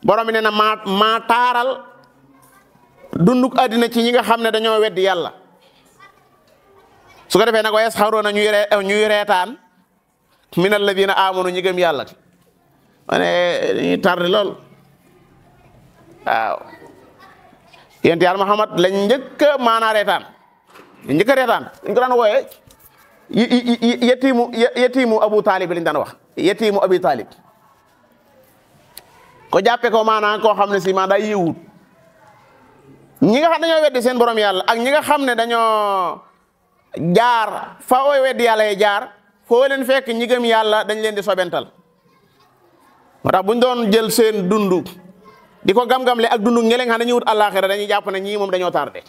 Speaker 3: borom bi nee na maa taaral dunduk addina ci ñi nga xam ne dañoo weddi yàlla su ko defee nag wa yasxaruuna ñuy reetaan min alladina amanu ñi gëm yàlla dañuy tardé lool waaw yonent Yàlla Muhammad lañ njëkk a maanaa reetaan lañ njëkk a reetaan dañ ko daan wooyee yetiimu Abu Talib lañ daan wax yetiimu Abi Talib ko jàppe ko maanaam koo xam ne si maa daa yëwut ñi nga xam dañoo weddi seen borom yàlla ak ñi nga xam ne dañoo jaar fa ooy weddi yàlla yi jaar foo leen fekk ñi gëm yàlla dañ leen di sobental moo tax buñ doon jël seen dundu di ko gam-gamle ak dundu ñi leen xam dañuy wut àllaaxira dañuy jàpp ne ñii moom dañoo tardé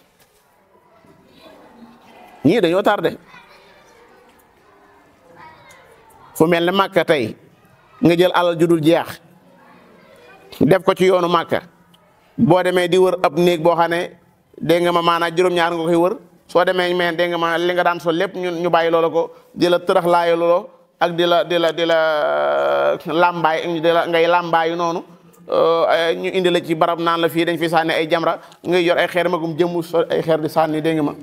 Speaker 3: ñii dañoo tardé fu mel ne Màkka tey nga jël alal judul jeex def ko ci yoonu Màkka boo demee di wër ab néeg boo xam ne dégg nga ma maanaam juróom-ñaar nga koy wër soo demee mais dégg nga ma li nga daan sol lépp ñu bàyyi loola ko di la tërax laayo loolo ak di la làmbaay di la ngay làmbaayu noonu ñu indi la ci barab naan la fii dañ fi sànni ay jamra ngay yor ay xeer magum jëmm so ay xeer di sànni dégg nga ma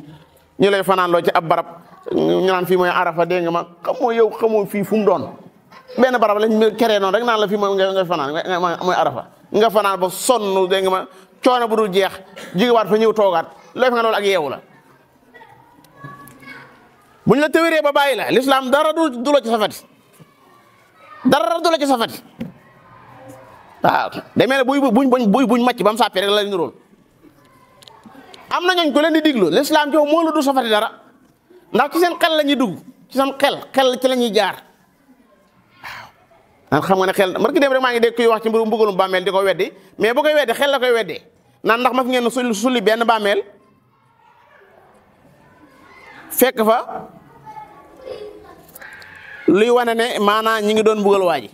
Speaker 3: ñu lay fanaan loo ci ab barab ñu naan fii mooy Arafa dégg nga ma xamoo yow xamoo fii fu mu doon benn barab lañ keree noonu rek naan la fii mooy nga fanaan mooy Arafa nga fanaan ba sonn dégg nga ma coono bu dul jeex jógewaat fa ñëw toogaat looy fa nga loolu ak yeewu la bu ñu la tëwéree ba bàyyi la l'islam dara du la ci safati dara du la ci safati waaw day mel ne buñ macc ba mu sàppee rek la ñu róol am na ñooñ ko leen di diglu l'islam jox moo la du safati dara ndax ci seen xel la ñuy dugg ci seen xel ci la ñuy jaar waaw xam nga ne xel marki dem rek maa ngi dégg kuy wax ci mbirum mbugalum bàmmeel di ko weddi mais bu koy weddi xel la koy weddee naan ndax ma fi ngeen sulli benn bàmmeel fekk fa luy wane ne maanaam ñi ngi doon mbugal waa ji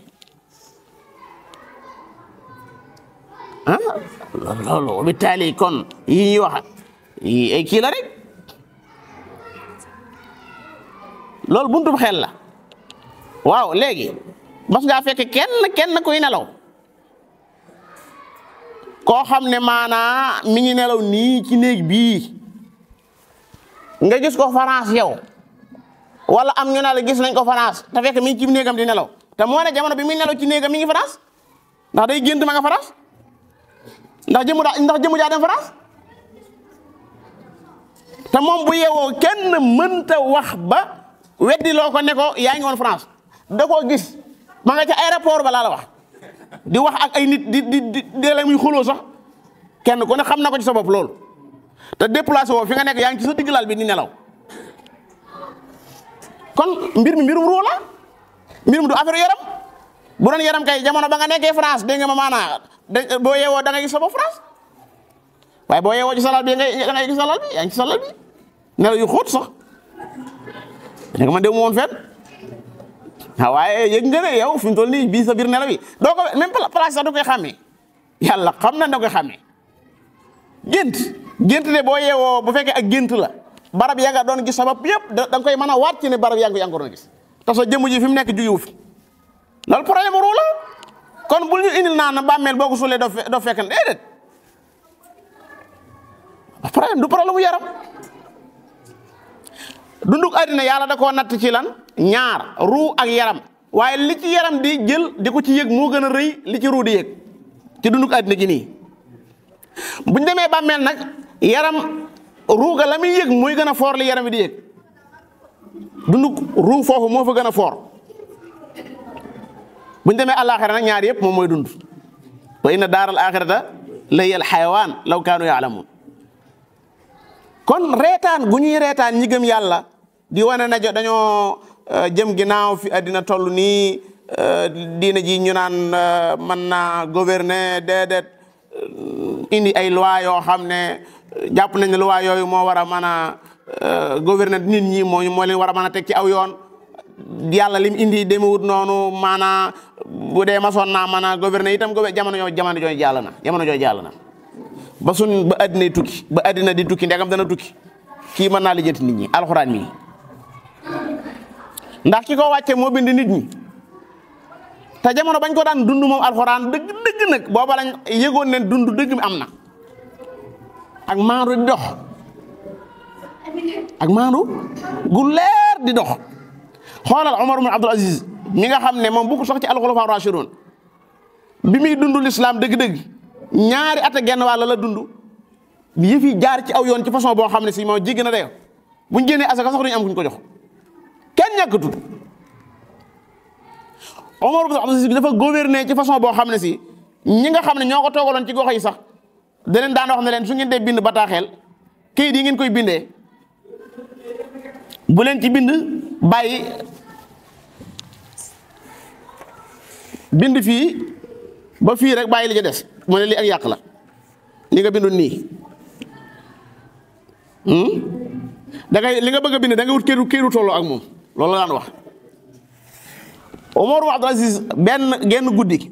Speaker 3: loolu bi taali kon yi ñuy wax yi ay kii la rek loolu buntu xel la waaw léegi bas ngaa fekk kenn kuy nelaw koo xam ne maanaa mi ngi nelaw nii ci néeg bii nga gis ko France yow wala am ñu ne la gis nañ ko France te fekk mi ngi ci néegam di nelaw te moo ne jamono bi muy nelaw ci néegam mi ngi France ndax day gént ma nga France ndax jëmu daa dem France te moom bu yeewoo kenn mënta wax ba weddi loo ko ne ko yaa ngi woon France da koo gis ma nga ca aéroport ba laa la wax di wax ak ay nit di la muy xuloo sax kenn ku ne xam na ko ci sa bopp loolu te déplacé woo fi nga nekk yaa ngi ci sa digg lal bi di nelaw kon mbir mi mbirum ruu la mbir mi du affaire yaram bu doon yaram kay jamono ba nga nekkee France dégg nga ma maanaa boo yeewoo da ngay gis sa bopp France waaye boo yeewoo ci sa lal bi da ngay gis sa lal bi yaa ngi ci sa lal bi nelaw yu xóot sax da nga man dem woon fenn waaye yëg nga ne yow fi mu toll nii bii sa biir nelaw yi doo ko même place sax da koy xàmmee yàlla xam na da koy xàmmee gént de boo yeewoo bu fekkee ak gént la barab yaa nga doon gis sabab yëpp da nga koy mën a waat ci ne barab yaa ngi ko doon gis te sa jëmm ji fi mu nekk jugewu fi loolu problème ruu la kon bul ñu indil naan bàmmeel boo ko suulee doo fekk ne déedéet problème du problème mu yaram dunduk àddina yàlla da koo natt ci lan ñaar ruu ak yaram waaye li ci yaram di jël di ko ci yëg moo gën a rëy li ci ruu di yëg ci dunduk àddina gi nii buñ demee bàmmeel nag yaram ruu ga la muy yëg mooy gën a foor li yaram bi di yëg dunduk ruu foofu moo fa gën a foor buñ demee àllaaxira nag ñaar yëpp moom mooy dund wa inna daaral aaxirata la hiya al xayawaan law kaanu yaalamuun kon reetaan gu ñuy reetaan ñi gëm yàlla di wane na dañoo jëm ginnaaw fi àddina toll nii diina ji ñu naan mën naa gouverner déedéet indi ay loi yoo xam ne jàpp nañ ne loi yooyu moo war a mën a gouverner nit ñi moo leen war a mën a teg ci aw yoon yàlla lim indi demewut noonu maanaa bu dee masoon naa mën a gouverner itam jamono jooju jàll na ba àddina tukki ba àddina di tukki ndegam dana tukki kii mën naa lijjanti nit ñi alxuraan mi ndax ki ko wàcce moo bind nit ñi te jamono bañ ko daan dund moom alxuraan dëgg nag booba lañ yëgoon ne dund dëgg mi am na ak maandu di dox ak maandu gu leer di dox xoolal Omar ibn Abdul Aziz mi nga xam ne moom bu ko sax ci al-xulafaa raashidun bi muy dund l'islam dëgg-dëgg ñaari at ak genn wàll la dund yëf yi jaar ci aw yoon ci façon boo xam ne si moom jéggi na dayo buñ génnee asaka sax duñu am kuñ ko jox kenn ñàkkatul Omar ibn Abdul Aziz bi dafa gouverner ci façon boo xam ne si ñi nga xam ne ñoo ko toogaloon ci gox yi sax da leen daan wax ne leen su ngeen dee bind bataaxel kayit yi ngeen koy bindee bu leen ci bind bàyyi bind fii ba fii rek bàyyi li ci des mu ne lii ak yàq la li nga bindu nii da ngay li nga bëgg a bind da nga wut këru tolloo ak moom loolu la daan wax. Omar ibn Abdul Aziz genn guddi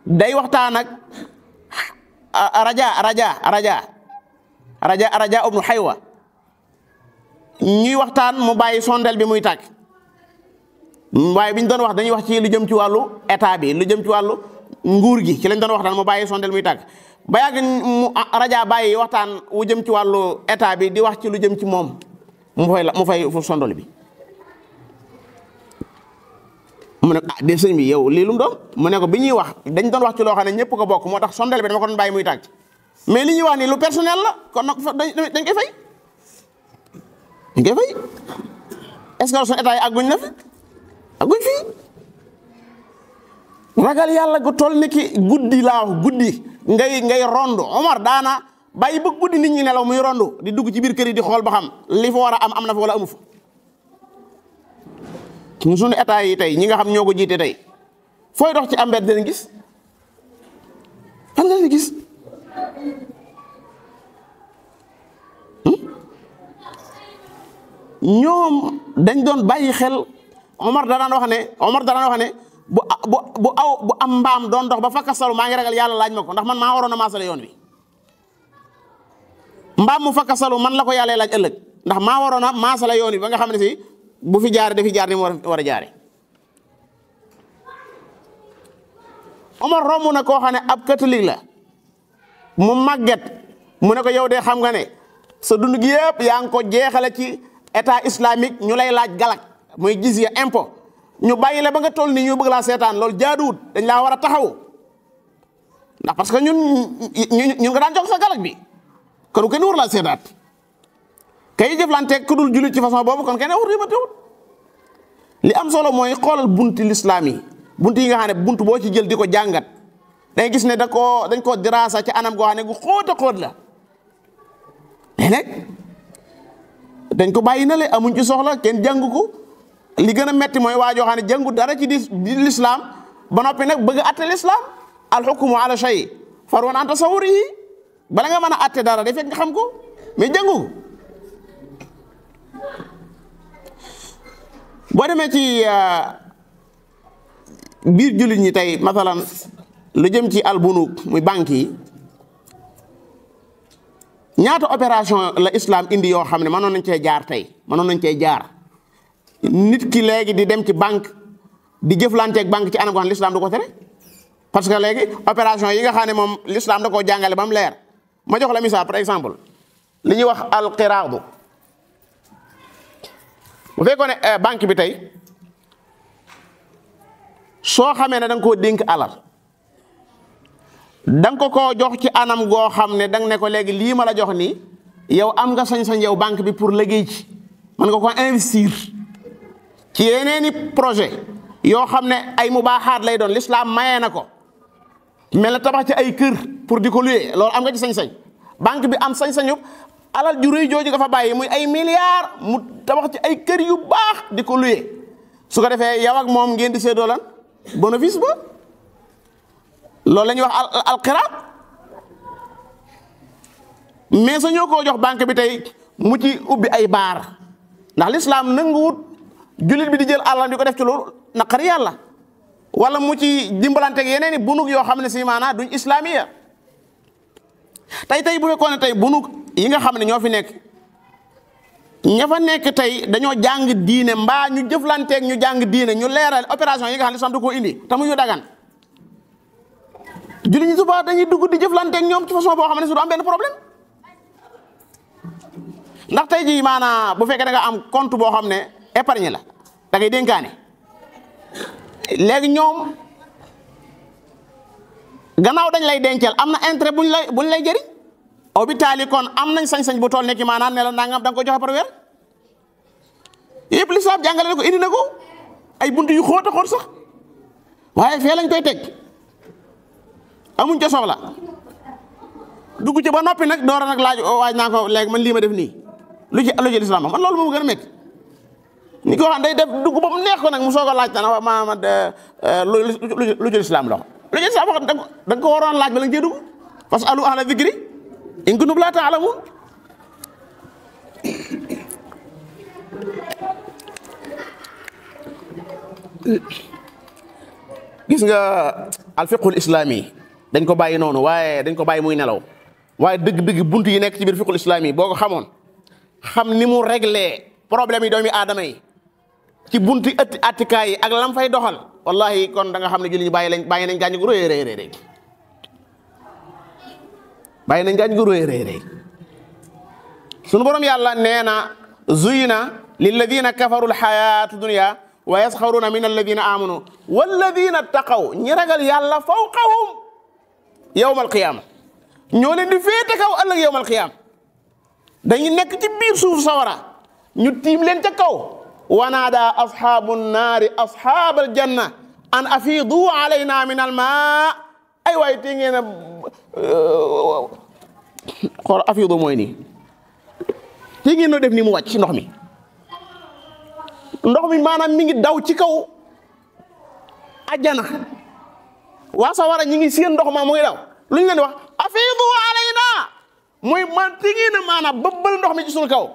Speaker 3: day waxtaan ak raja ibnu Haywa ñuy waxtaan mu bàyyi sondeel bi muy tàkk waaye bi ñu doon wax dañuy wax ci lu jëm ci wàllu état bi lu jëm ci wàllu nguur gi ci lañ doon waxtaan mu bàyyi sondeel muy tàkk ba yàgg mu raja bàyyi waxtaan wu jëm ci wàllu état bi di wax ci lu jëm ci moom mu fay sondeel bi. mu ne ah de sëñ bi yow lii lu mu doon mu ne ko bi ñuy wax dañ doon wax ci loo xam ne ñëpp ko bokk moo tax sondeel bi dama ko doon bàyyi muy tàgg mais li ñuy wax nii lu personnel la kon nag dañ koy fay est-ce que suñu état yi àgguñ na fi àgguñ fii ragal yàlla gu toll ni ki guddi laa wax guddi ngay rondu Omar daana bàyyi ba guddi nit ñi nelaw muy rondu di dugg ci biir kër yi di xool ba xam li fa war a am na fa wala amu fa. suñu état yi tey ñi nga xam ñoo ko jiite tey fooy dox ci ambet dinañ gis fan nga leen gis ñoom dañ doon bàyyi xel Omar danaan wax ne bu am mbaam doon dox ba fakkasalu maa ngi ragal yàlla laaj ma ko ndax man maa waroon a maasale yoon wi mbaam mu fakkasalu man la ko yàlla laaj ëllëg ndax maa waroon a maasale yoon wi ba nga xam ne si bu fi jaaree dafi jaar ni mu war a jaare Omar romb na koo xam ne ab catholique la mu màgget mu ne ko yow de xam nga ne sa dund gi yëpp yaa ngi ko jeexale ci état islamique ñu lay laaj galak muy jizya impôt ñu bàyyi la ba nga toll nii ñu bëgg laa seetaan loolu jaaduwut dañ laa war a taxaw ndax parce que ñun nga daan jox sa galak bi kon kenn war laa seetaat kay jëflanteeg ku dul jullit ci façon boobu kon kenn wut ribatewut li am solo mooy xoolal bunti lislaam yi bunt yi nga xam ne bunt boo ci jël di ko jàngat dangay gis ne dañ koo diraasa ci anam goo xam ne gu xóot a xóot la mais nag dañ ko bàyyi na le amuñ ci soxla kenn jàngu ko li gën a metti mooy waa joo xam ne jàngu dara ci di lislaam ba noppi nag bëgg a atte lislaam alxukmu ala shay farwan an tasawwurihi bala nga mën a atte dara day fekk nga xam ko mais jàngu ko boo demee ci biir jullit ñi tey masalan lu jëm ci albunuk muy banque yi ñaata opération la islam indi yoo xam ne mënoon nañ cee jaar tey mënoon nañ cee jaar nit ki léegi di dem ci banque di jëflanteeg banque ci anam goo xam ne l'islam du ko tere parce que léegi opération yi nga xam ne moom l'islam da koo jàngale ba mu leer ma jox la misaal par exemple li ñuy wax alqiraadu bu fekkoon ne banque bi tey soo xamee ne da nga koo dénk alal da nga ko jox ci anam goo xam ne da nga ne ko léegi lii ma la jox nii yow am nga sañ-sañ yow banque bi pour liggéey ci mën nga ko investir ci yeneeni projet yoo xam ne ay mubaaxaat lay doon l'islam mayee na ko mel na tabax ci ay kër pour di ko luye loolu am nga ci sañ-sañ banque bi am sañ-sañu alal ju rëy jooju nga fa bàyyi muy ay milliards mu tabax ci ay kër yu baax di ko luye su ko defee yow ak moom ngeen di séddoo lan bénéfice ba loolu la ñuy wax alqiraat mais sa ñoo koo jox banque bi tey mu ci ubbi ay baar ndax l'islam nanguwut jullit bi di jël àllam di ko def ci loolu naqari yàlla wala mu ci dimbalanteeg yeneen i bunug yoo xam ne si maanaa duñ islamiya tey bu fekkoon ne tey bunug yi nga xam ne ñoo fi nekk ña fa nekk tey dañoo jàng diine mbaa ñu jëflanteeg ñu jàng diine ñu leeral opération yi nga xam ne l'islam da koo indi te mu ñu dagan jullit ñi suba dañuy dugg di jëflanteeg ñoom ci façon boo xam ne su du am benn problème ndax tey jii maanaa bu fekkee da nga am compte boo xam ne épargne la da ngay dénkaane léegi ñoom gannaaw dañ lay dencal am na intérêt buñ lay jëriñ aw bi taali kon am nañ sañ-sañ bu toll ne ki maanaam ne la nangam da nga ko joxe par weer yëpp lislaam jàngale na ko indi na ko ay bunt yu xóot a xóot sax waaye fee lañ koy teg amuñ ca soxla dugg ci ba noppi nag doora nag laaj waaj naa ko léegi man lii ma def nii lu ci lislaam man loolu moom gën a métti ni ko wax day def dugg ba mu neex ko nag mu soog a laaj tana ma lu ci lislaam la lu ci lislaam wax da nga ko waroon laaj ba la nga cee dugg fasalu ahla zikri in kuntum laa ta'lamuun gis nga alfiqul islami dañ ko bàyyi noonu waaye dañ ko bàyyi muy nelaw waaye dëgg-dëgg bunt yi nekk ci biir fiqul islami boo ko xamoon xam ni mu réglé problème yi doomi aadama yi ci bunti attikaay yi ak lam fay doxal wallahi kon da nga xam ne julli ñu bàyyi nañ gaañ gu rëy rëy bàyyi nañ gaañ gu rëy rëy sunu borom yàlla nee na zuyina lilladina kafaru alxayatu dunya wa yasxaruna min alladina amanu walladina taqaw ñi ragal yàlla fawqahum yawma alqiyama ñoo leen di féete kaw ëllëg yawma alqiyama dañuy nekk ci biir suuf sawara ñu tiim leen ca kaw wanaada asxaabu naari asxaab aljanna an afiidu alayna min almaa ay waay te ngeen a xool afiidu mooy nii te ngeen a def ni mu wàcc ci ndox mi maanaam mi ngi daw ci kaw ajjana waa sawara ñi ngi seen ndox ma mu ngi daw lu ñu leen di wax afiidu alayna mooy man te ngeen a maanaam bëbbal ndox mi ci suñu kaw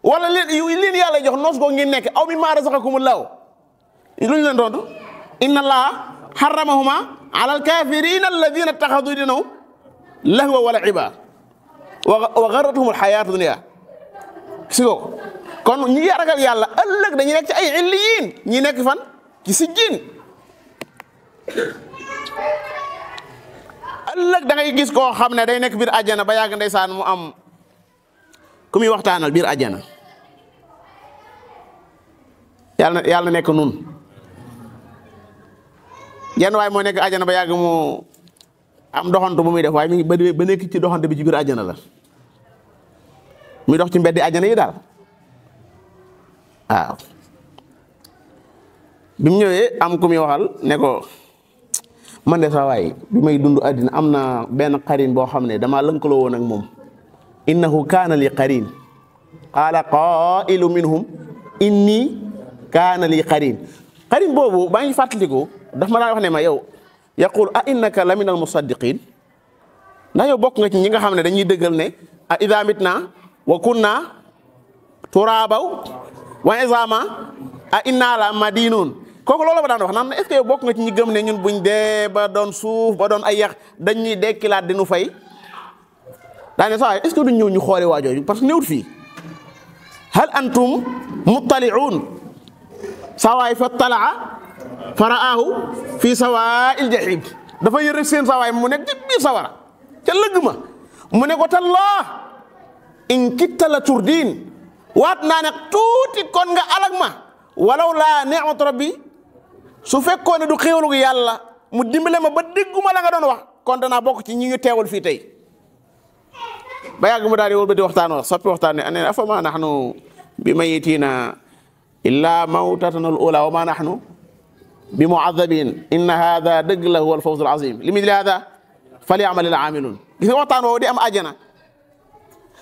Speaker 3: wala leen yàlla jox noos goo ngeen nekk aw mi maa razaqakumullahu lu ñu leen tontu inna allaha harramahuma ala alkafirina alladina ittaxadu dinahum lahwa wala iba wa garratuhum alxayatu dunia si ko kon ñi ragal yàlla ëllëg dañuy nekk ci ay illiyin ñi nekk fan ci sijjin ëllëg da ngay gis koo xam ne day nekk biir àjjana ba yàgg ndeysaan mu am ku muy waxtaanal biir àjjana yàlla nekk nun jenn waay moo nekk àjjana ba yàgg mu am doxantu bu muy def waaye mi ngi ba nekk ci doxante bi ci biir àjjana la muy dox ci mbeddi àjjana yi daal waaw bi mu ñëwee am ku muy waxal ne ko man de saa waay bi may dund àddina am na benn xarin boo xam ne damaa lënkaloo woon ak moom innahu kaana li qarin qaala qailu minhum inni kaana li qarin boobu baa ngi fàttaliku daf ma daan wax ne ma yow yaqul a innaka la min al musaddiqin ndax yow bokk nga ci ñi nga xam ne dañuy dëggal ne a ida mitna wa kunna turabaw wa izama a inna la madinun kooku loolu ma daan wax naan est ce que yow bokk nga ci ñi gëm ne ñun buñ dee ba doon suuf ba doon ay yax dañuy dekkilaat di nu fay daane saa est ce que duñ ñëw ñu xoole waa jooju parce que néewut fii hal antum muttali'un sawaay fa talaa faraahu fii sawaa'il jahim dafa yër rek seen sawaay mu nekk ci biir sawara ca lëgg ma mu ne ko tallah in kitta la turdin waat naa ne tuuti kon nga alag ma walaw laa ni'mat rabbi su fekkoon ne du xéewalu yàlla mu dimbale ma ba dégguma la nga doon wax kon danaa bokk ci ñi ñu teewal fii tey ba yàgg mu daal di wol ba di waxtaan soppi waxtaan ne afa ma nahnu bi mayitina illa mawtatana al ula wa ma nahnu bi mu'adhabin inna hadha dëgg la huwa al fawz al azim li mithli hadha falyamal al amilun gis nga waxtaan woowu di am àjjana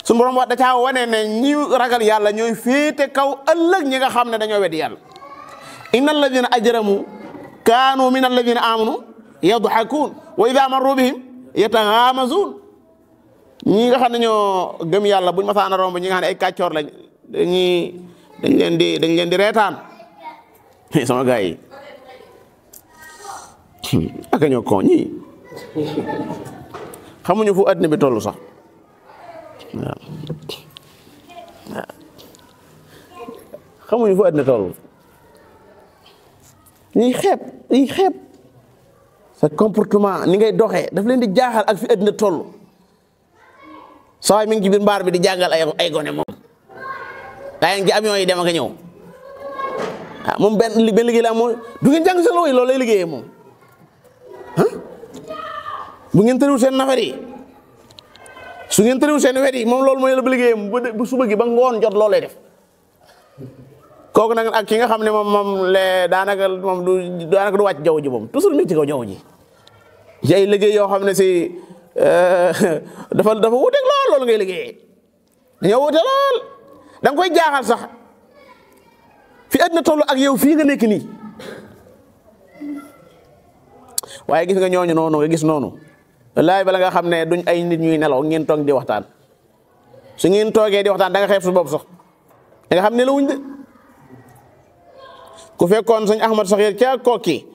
Speaker 3: suñu borom wax da caa wane ne ñi ragal yàlla ñooy féete kaw ëllëg ñi nga xam ne dañoo weddi yàlla inna alladina ajramu kaanu min alladina amanu yadhakun wa idha marru bihim yataghamazun ñi nga xam ne ñoo gëm yàlla buñ masaana romb ñi nga xam ne ay kàccoor lañ dañ leen di reetaan sama gars yi aka ñoo ko ñi xamuñu fu àddina bi tollu sax waaw xamuñu fu àddina tollu ñuy xeeb sa comportement ni ngay doxee daf leen di jaaxal ak fi àddina tollu sawaay mi ngi ci biir mbaar bi di jàngal ay gone moom daa ngi ci avion yi dem ak ñëw ah moom benn liggéey la moom du ngeen jàng seen way loolu lay liggéeyee moom bu ngeen tëriwul seen nafar yi su ngeen tëriwul seen wet yi moom loolu mooy la ba liggéeyam bu suba gi ba ngoon jot loolu lay def kooku nag ak ki nga xam ne moom daanaka du wàcc jaww ji moom toujours mi ci kaw jaww ji ci ay liggéey yoo xam ne si dafa wuteeg loolu ngay liggéeyee dañoo wute lool da nga koy jaaxal sax fi àddina toll ak yow fii nga nekk nii waaye gis nga ñooñu noonu nga gis noonu wallaay bala nga xam ne duñ ay nit ñuy nelaw ngeen toog di waxtaan su ngeen toogee di waxtaan da nga xeeb su bopp sax da nga xam ne la wuñ de ku fekkoon sëñ Ahmad Saxiir ca kokki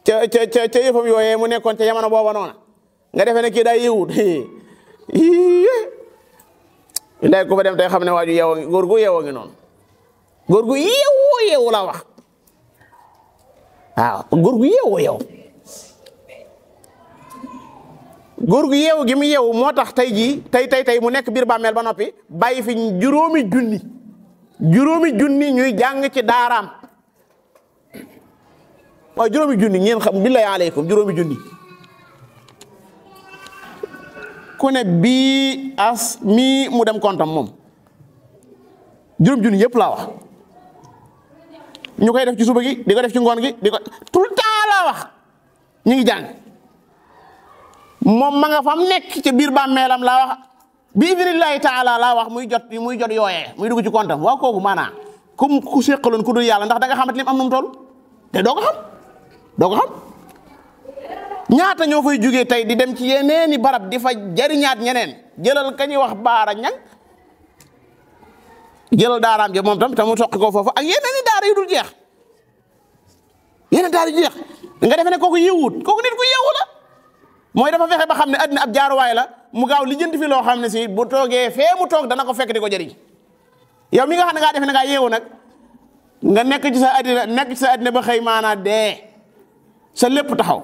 Speaker 3: ca yëfam yooyee mu nekkoon ca jamono booba noona nga defee ne kii daa yewut nday ku fa dem tey xam ne waaju yeewoo ngi góor gu yeewoo ngi noonu góor gu yeewu laa wax waaw góor gu yeewu góor gu yeewu gi mu yeewu moo tax tey jii tey mu nekk biir bàmmeel ba noppi bàyyi fi juróomi junni ñuy jàng ci daaraam waaw juróomi junni ngeen xam billahi alaykum juróomi junni ku ne bii as mii mu dem kontam moom juróomi junni yëpp laa wax ñu koy def ci suba gi di ko def ci ngoon gi di ko tout le temps laa wax ñu ngi jàng moom ma nga fam nekk ci biir bàmmeelam laa wax bi idnillahi taala laa wax muy jot yooyee muy dugg ci kontam waaw kooku maanaam ku séqaloon ku dul yàlla ndax da nga xamante lim am nu mu toll te doo ko xam ñaata ñoo fay jógee tey di dem ci yeneeni barab di fa jariñaat ñeneen jëlal ka ñuy wax baara ñang jëlal daaraam ja moom tam te mu soqi ko foofu ak yeneeni daara yu dul jeex yeneen daara yu jeex nga defe ne kooku yewut kooku nit ku yewu la mooy dafa fexe ba xam ne àddina ab jaaruwaay la mu gaaw li jënd fi loo xam ne si bu toogee fee mu toog dana ko fekk di ko jëriñ yow mi nga xam ne ngaa defe ne ngaa yeewu nag nga nekk ci sa àddina ba xëy maanaa dee sa lépp taxaw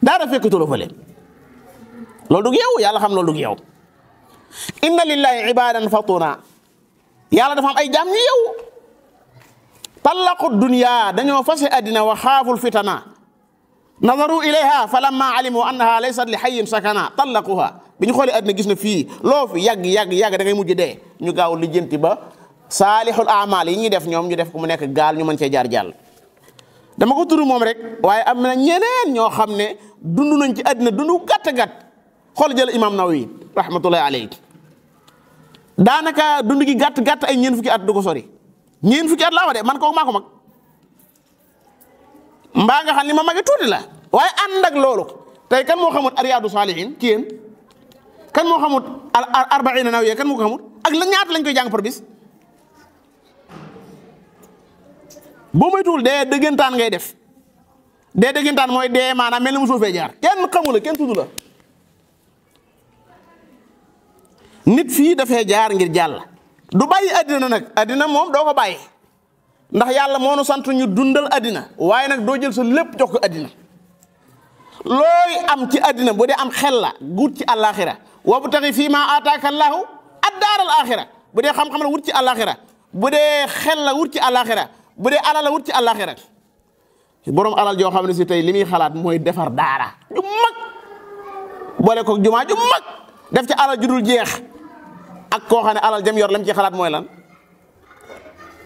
Speaker 3: daara fekkatu la fële loolu dug yeewu yàlla xam loolu dug yeewu inna lillahi ibadan fatuna yàlla dafa am ay jaam ñu yeewu tallaqu dunya dañoo fase àddina wa xaaful fitana nazaru ilayha falamma alimu annaha laysat li hayyin sakana tallaquha bi ñu xoolee àddina gis na fii loo fi yàgg da ngay mujj dee ñu gaaw lijjanti ba saalihul amal yi ñuy def ñoom ñu def ko mu nekk gaal ñu mën cee jaar jàll dama ko turu moom rek waaye am na ñeneen ñoo xam ne dund nañ ci àddina dundu gàtt xool jël imam Nawawi rahmatullahi alayhi daanaka dund gi gàtt ay ñeent fukki at du ko sori ñeent fukki at laa wax de man kooku maa ko mag mbaa nga xam li ma magi tuuti la waaye ànd ak loolu tey kan moo xamut Riyaadu Saalihiin ci yéen kan moo xamut al-arba'iina Nawawiyya kan moo ko xamut ak la ñaata lañ koy jàng par bis boo moytuwul dee dëggantaan ngay def dee dëggantaan mooy dee maanaam mel ni mosoo fee jaar kenn xamula kenn tudd la nit fii dafay jaar ngir jàll du bàyyi àddina nag àddina moom doo ko bàyyi ndax yàlla moo nu sant ñu dundal àddina waaye nag doo jël sa lépp jox ko àddina looy am ci àddina bu dee am xel la wut ci àllaaxira wabtaghi fii maa aataaka allaahu ad-daaral aaxira bu dee xam-xam la wut ci àllaaxira bu dee xel la wut ci àllaaxira bu dee alal la wut ci àllaaxira borom alal joo xam ne si tey li muy xalaat mooy defar daara ju mag boole ko jumaa ju mag def ci alal ju dul jeex ak koo xam ne alal jam yor lam ci xalaat mooy lan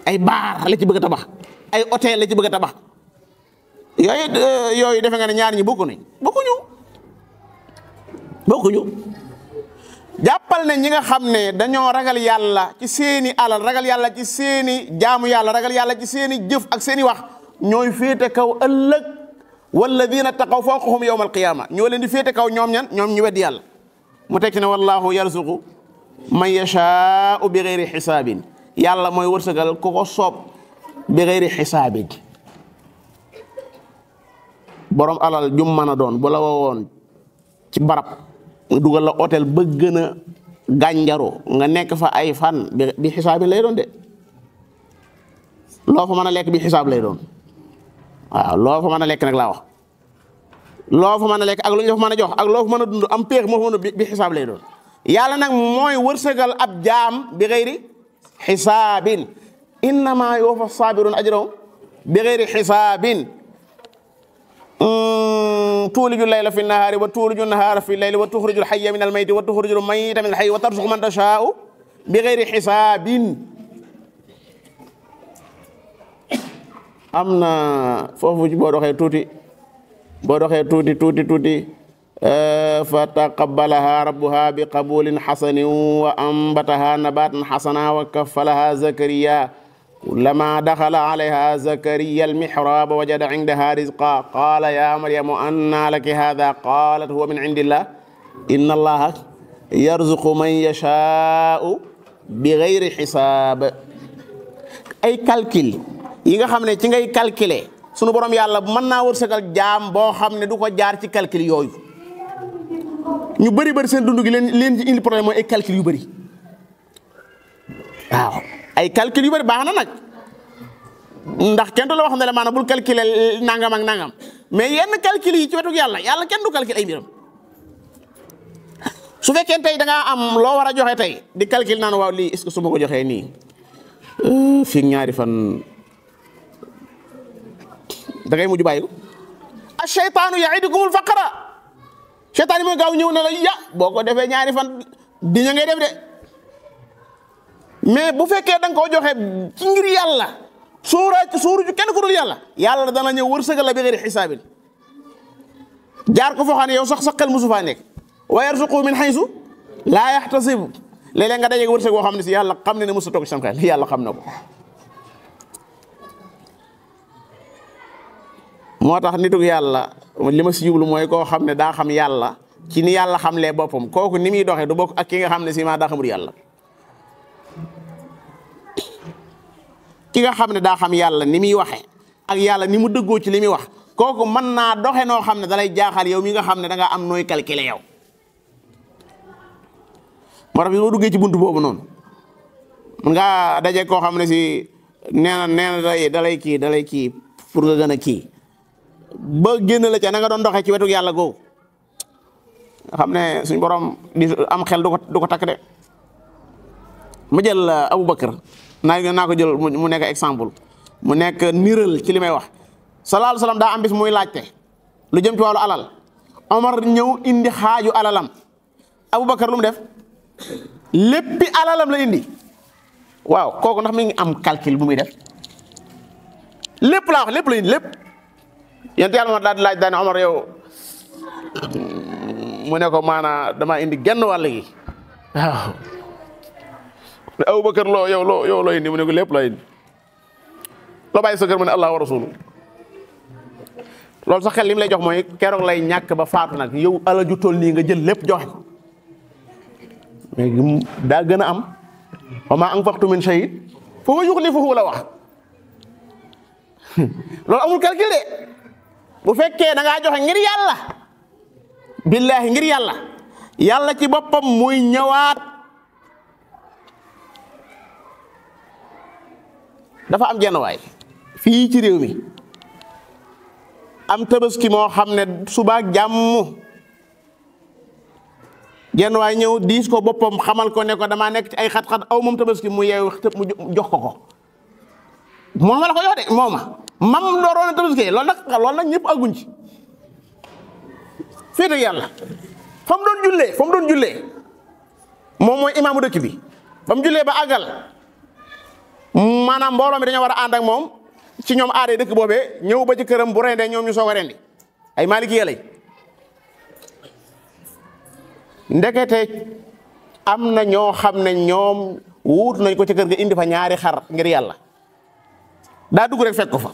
Speaker 3: ay baar la ci bëgg a tabax ay hôtel la ci bëgg a tabax yooyu defe nga ne ñaar ñi bokkuñu jàppal ne ñi nga xam ne dañoo ragal yàlla ci seeni alal ragal yàlla ci seeni jaamu yàlla ragal yàlla ci seeni jëf ak seeni wax ñooy féete kaw ëllëg walladina taqaw fawqahum yawma alqiyama ñoo leen di féete kaw ñoom ñu weddi yàlla mu tekki ne wallahu yarzuqu man yashaa'u bi ghayri xisaabin yàlla mooy wërsëgal ku ko soob bi ghayri xisaabin borom alal jum mën a doon bu la woowoon ci barab dugal la hôtel ba gën a gànjaru nga nekk fa ay fan bi xisaabin lay doon de loo fa mën a lekk bi xisaab lay doon waaw loo fa mën a lekk nag laa wax loo fa mën a lekk ak lu ñu fa mën a jox ak loo fa mën a dund am péex moo fa mën a bi xisaab lay doon yàlla nag mooy wërsëgal ab jaam bi ghayri xisaabin innama yuwaffa saabirun ajrahum bi ghayri xisaabin tuuliju layla fi nahaari wa tuuliju nahaara fi layli wa tuxriju alxayya min almayti wa tuxriju almayta min alxayyi wa tarzuqu man tashaau bi gayri xisaabin. am na foofu boo doxee tuuti fa taqabbalaha rabbuha bi qabulin xasanin wa ambataha nabatan xasana wa kaffalaha zakariya kullama daxala alayha zakariya almihraba wajada indaha rizqa qala ya maryamu anna laki hada qalat huwa min indillah inna allaha yarzuqu man yashaau bi gayri xisaab. ay calcul yi nga xam ne ci ngay calculer sunu borom yàlla mën naa wërsëgal jaam boo xam ne du ko jaar ci calcul yooyu. ñu bëri seen dund gi leen ci indi problème mooy ay calcul yu bëri waaw ay calcul yu bëri baax na nag ndax kenn du la wax ne la maanaam bul calculer nangam ak nangam mais yenn calcul yi ci wetu yàlla kenn du calcul ay mbiram. su fekkee tey da ngaa am loo war a joxe tey di calcul naan waaw lii est-ce que su ma ko joxee nii fii ñaari fan da ngay mujj bàyyi ko. ash-shaytaanu ya'idukumul faqra seytaan yi mooy gaaw ñëw na la boo ko defee ñaari fan diña ngay def de mais bu fekkee da nga koo joxe ci ngir yàlla suuru ju kenn ku dul yàlla dana ñëw wërsëgal la bi ghairi xisaabin jaar ko foo xam ne yow sax sa xel musu faa nekk wa yarzuqu min haysu laa yaxtasib léeg-léeg nga dajeeg wërsëg boo xam ne si yàlla xam ne musu toog ci sam xel yàlla xam na ko. moo tax nitug yàlla li ma si jublu mooy koo xam ne daa xam yàlla ci ni yàlla xamlee boppam kooku ni muy doxee du bokk ak ki nga xam ne si maa daa xamul yàlla. ki nga xam ne daa xam yàlla ni muy waxee ak yàlla ni mu dëggoo ci li muy wax kooku mën naa doxe noo xam ne dalay jaaxal yow mi nga xam ne da nga am nooy calculer yow. moo tax bi ma duggee ci buntu boobu noonu mën ngaa daje koo xam ne si nee na dalay kii pour nga gën a kii. ba génn la ca na nga doon doxee ci wetu yàlla googu nga xam ne suñ borom di am xel du ko takk de. mu jël Aboubacar naa ko jël mu nekk exemple mu nekk niral ci li may wax. sallallahu alayhi wasallam daa am bis muy laajte lu jëm ci wàllu alal Omar ñëw indi xaaju alalam Aboubacar lu mu def léppi alalam la indi. waaw kooku ndax mi ngi am calcul bu muy def lépp laa wax lépp la indi lépp. yéen yàlla ma daal di laaj daane Omar yow mu ne ko maanaa dama indi genn wàll gi waaw Aboubacar loo indi mu ne ko lépp la indi loo bàyyi sa kër mu ne Allah wa rasulu loolu sax xel li mu lay jox mooy keroog lay ñàkk ba faatu nag yow ala ju toll nii nga jël lépp joxe ko mais daa gën a am wa maa anfaqtum min shay'in fa huwa yukhlifuhu la wax loolu amul calcul de. bu fekkee da ngaa joxe ngir yàlla billahi ngir yàlla ci boppam muy ñëwaat. dafa am jenn waay fii ci réew mi am tabaski moo xam ne suba jàmm jenn waay ñëw diis ko boppam xamal ko ne ko damaa nekk ci ay xat-xat aw moom tabaski mu yeew mu jox ko mooma la ko jox de mooma mam dooroon a tabaski loolu nag ñëpp aguñ ci féete yàlla fa mu doon jullee moom mooy imaamu dëkk bi ba mu jullee ba àggal maanaam mbooloo mi dañoo war a ànd ak moom ci ñoom aadee dëkk boobee ñëw ba ci këram bu rendee ñoom ñu soog a rendi ay maaliki yelay ndekete am na ñoo xam ne ñoom wuutu nañ ko ci kër ga indi fa ñaari xar ngir yàlla daa dugg rek fekk ko fa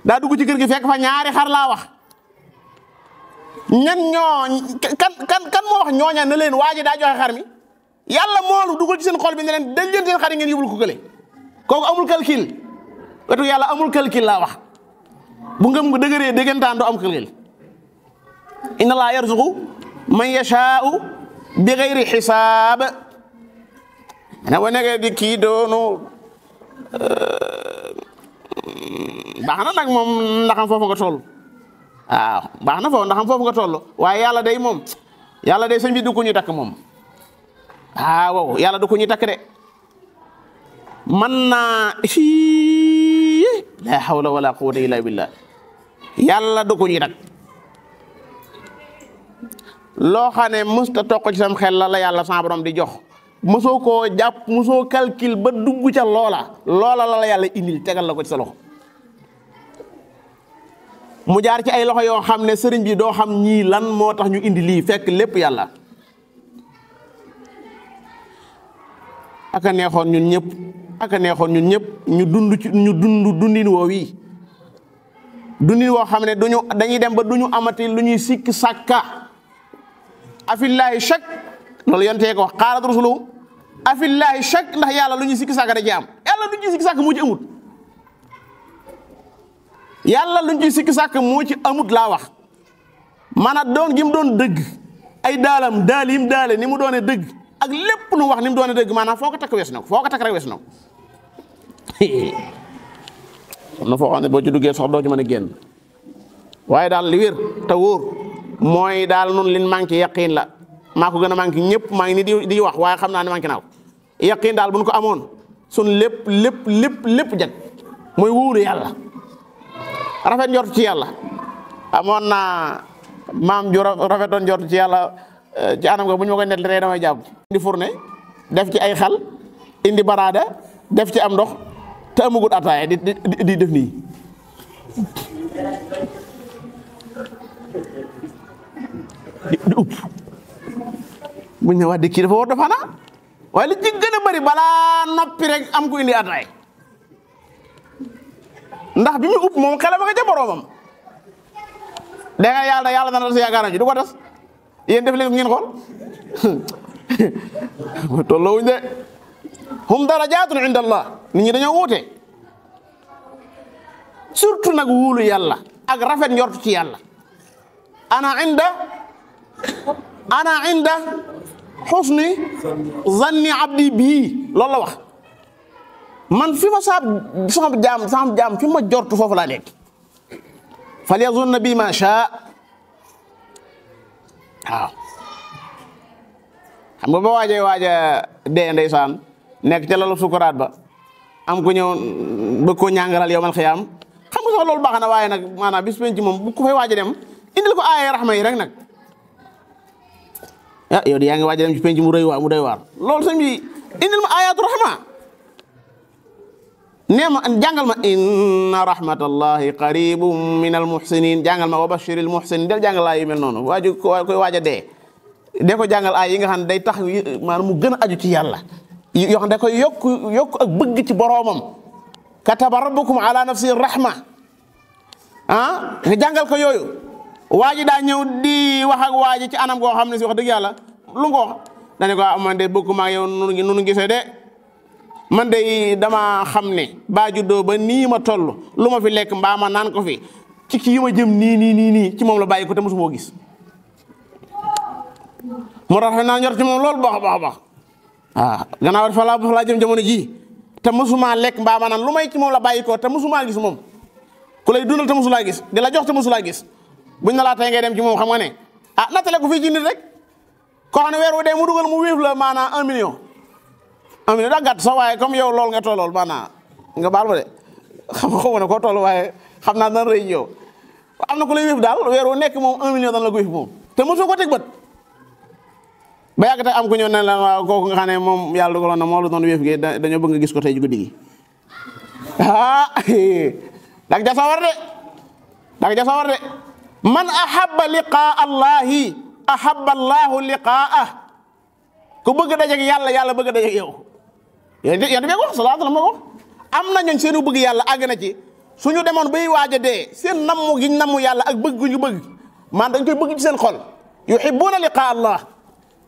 Speaker 3: daa dugg ci kër gi fekk fa ñaari xar laa wax ñan kan moo wax ñooña ne leen waa ji daa joxe xar mi yàlla moolu dugal ci seen xol bi ne leen dañ leen seen xar yi ngeen yóbbul ko kële kooku amul calcul wetu yàlla amul calcul laa wax bu ngëm dëgëree déggantaan du am calcul inna allaha yarzuqu man yashaa'u bi ghayri xisaab ana wa nekkee di kii doonu baax na nag moom ndaxam foofu nga toll waaw baax na foofu ndaxam foofu nga toll waaye yàlla day moom yàlla day sëñ bi du ko ñu takk moom waaw yàlla du ko ñu takk de man naa la hawla wala quwwata illa billah yàlla du ko ñu takk loo xam ne mësta toq ci sam xel la yàlla sa borom di jox mosoo koo jàpp mosoo calcul ba dugg ca loola la yàlla indil tegal la ko ci sa loxo mu jaar ci ay loxo yoo xam ne sëriñ bi doo xam ñii lan moo tax ñu indi lii fekk lépp yàlla. aka neexoon ñun ñëpp ñu dundin woo wii dundin woo xam ne dañuy dem ba duñu amati lu ñuy sikki sàkka afillaahi shak loolu yonte ko wax xaalat rasulu afillaahi shak ndax yàlla lu ñuy sikki sàkka da ci am yàlla lu ñuy sikki sàkka moo ci amut yàlla lu ñuy sikki sàkka moo ci amut laa wax maanaam doon gi mu doon dëgg ay daalam daal yim daale ni mu doone dëgg ak lépp lu wax ni mu doone dëgg maanaam foo ko takk wees na ko foo ko takk rek wees na ko am na foo xam ne boo ci duggee sax doo ci mën a génn waaye daal li wér te wóor mooy daal nun lin manqué yaqiin la maa ko gën a manqué ñëpp maa ngi ni di wax waaye xam naa ne manqué naa ko yaqiin daal buñ ko amoon sun lépp jag mooy wóolu yàlla rafet njort ci yàlla amoon naa maam ju rafetoon njort ci yàlla ci anam nga bu ñu ma koy nettali rek damay jàpp indi fourne def ci ay xal indi baraada def ci am ndox te amagut ataaya di def nii di upp buñ ne waa dëkk dafa war dafa na waaye li ci gën a bëri balaa noppi rek am ko indi ataaya ndax bi muy upp moom xelam nga ca boroomam da nga yàlla dana tas yaakaaram ji du ko tas yéen def leen ngeen xool tolloowuñ de hum darajaatun inda allah nit ñi dañoo wuute surtout nag wuulu yàlla ak rafet njort ci yàlla ana inda xusni zanni abdi bii loolu la wax man fi ma sama jaam fi ma jortu foofu laa nekk fal yazunna bi ma shaa waaw xam nga ba waaja dee ndeysaan nekk ca lalu sukuraat ba am ku ñëw bëgg koo ñàngalal yowmal xiyaam xam nga sax loolu baax na waaye nag maanaam bis penc moom bu ko fay waaja dem indil ko aaya raxma yi rek nag ah yow de yaa ngi waaja dem ci penc mu doy waar loolu sëñ bi indil ma ayatu raxma nee ma jàngal ma inna rahmatallahi qaribum min al muhsinin jàngal ma wa bashiril muhsinin del jàngal aay yu mel noonu waaju koy waaja dee de ko jàngal aay yi nga xam ne day tax maanaam mu gën a aju ci yàlla yoo xam ne da koy yokk ak bëgg ci boroomam kataba rabbukum ala nafsi rahma nga jàngal ko yooyu waaji daa ñëw di wax ak waaji ci anam goo xam ne si wax dëgg yàlla lu nga ko wax dane ko man de bëgg maa yow nunu gisee de man de dama xam ne baa juddoo ba nii ma toll lu ma fi lekk mbaa ma naan ko fi ci kii ma jëm nii ci moom la bàyyi ko te mosuma gis moo tax naa ñor ci moom loolu baax gannaaw fa laa jëm jamono ji te mosuma lekk mbaa ma naan lu may ci moom la bàyyi ko te mosuma gis moom ku lay dundal te mosulaa gis di la jox te mosulaa gis buñ na laa tey ngay dem ci moom xam nga ne nattale ko fii ci nit rek koo xam ne weer wu dee mu dugal mu wéef la maanaam 1 million daa gàtt sax waaye comme yow lool nga tollool maanaam nga baal ma de xaw ma ne koo toll waaye xam naa dana rëy yow am na ku lay wéef daal weer wu nekk moom 1 million dana la ko wéef moom te mosoo ko teg bët ba yàgg te am ku ñëw ne la waaw kooku nga xam ne moom yàlla dugaloon na moo la doon wéef gi dañoo bëgg nga gis ko tey ji guddi gi dag ja sawar de man ahabba liqaa allahi ahabba allahu liqaa'ah ku bëgg dajeeg yàlla bëgg dajeeg yow yéen bi ko sallallahu alayhi wa sallam am na ñooñ seenu bëgg yàlla àgg na ci suñu demoon bay waaj a dee seen nammu giñ nammu yàlla ak bëgg ñu bëgg man dañ koy bëgg ci seen xol yuhibbuuna liqaa allah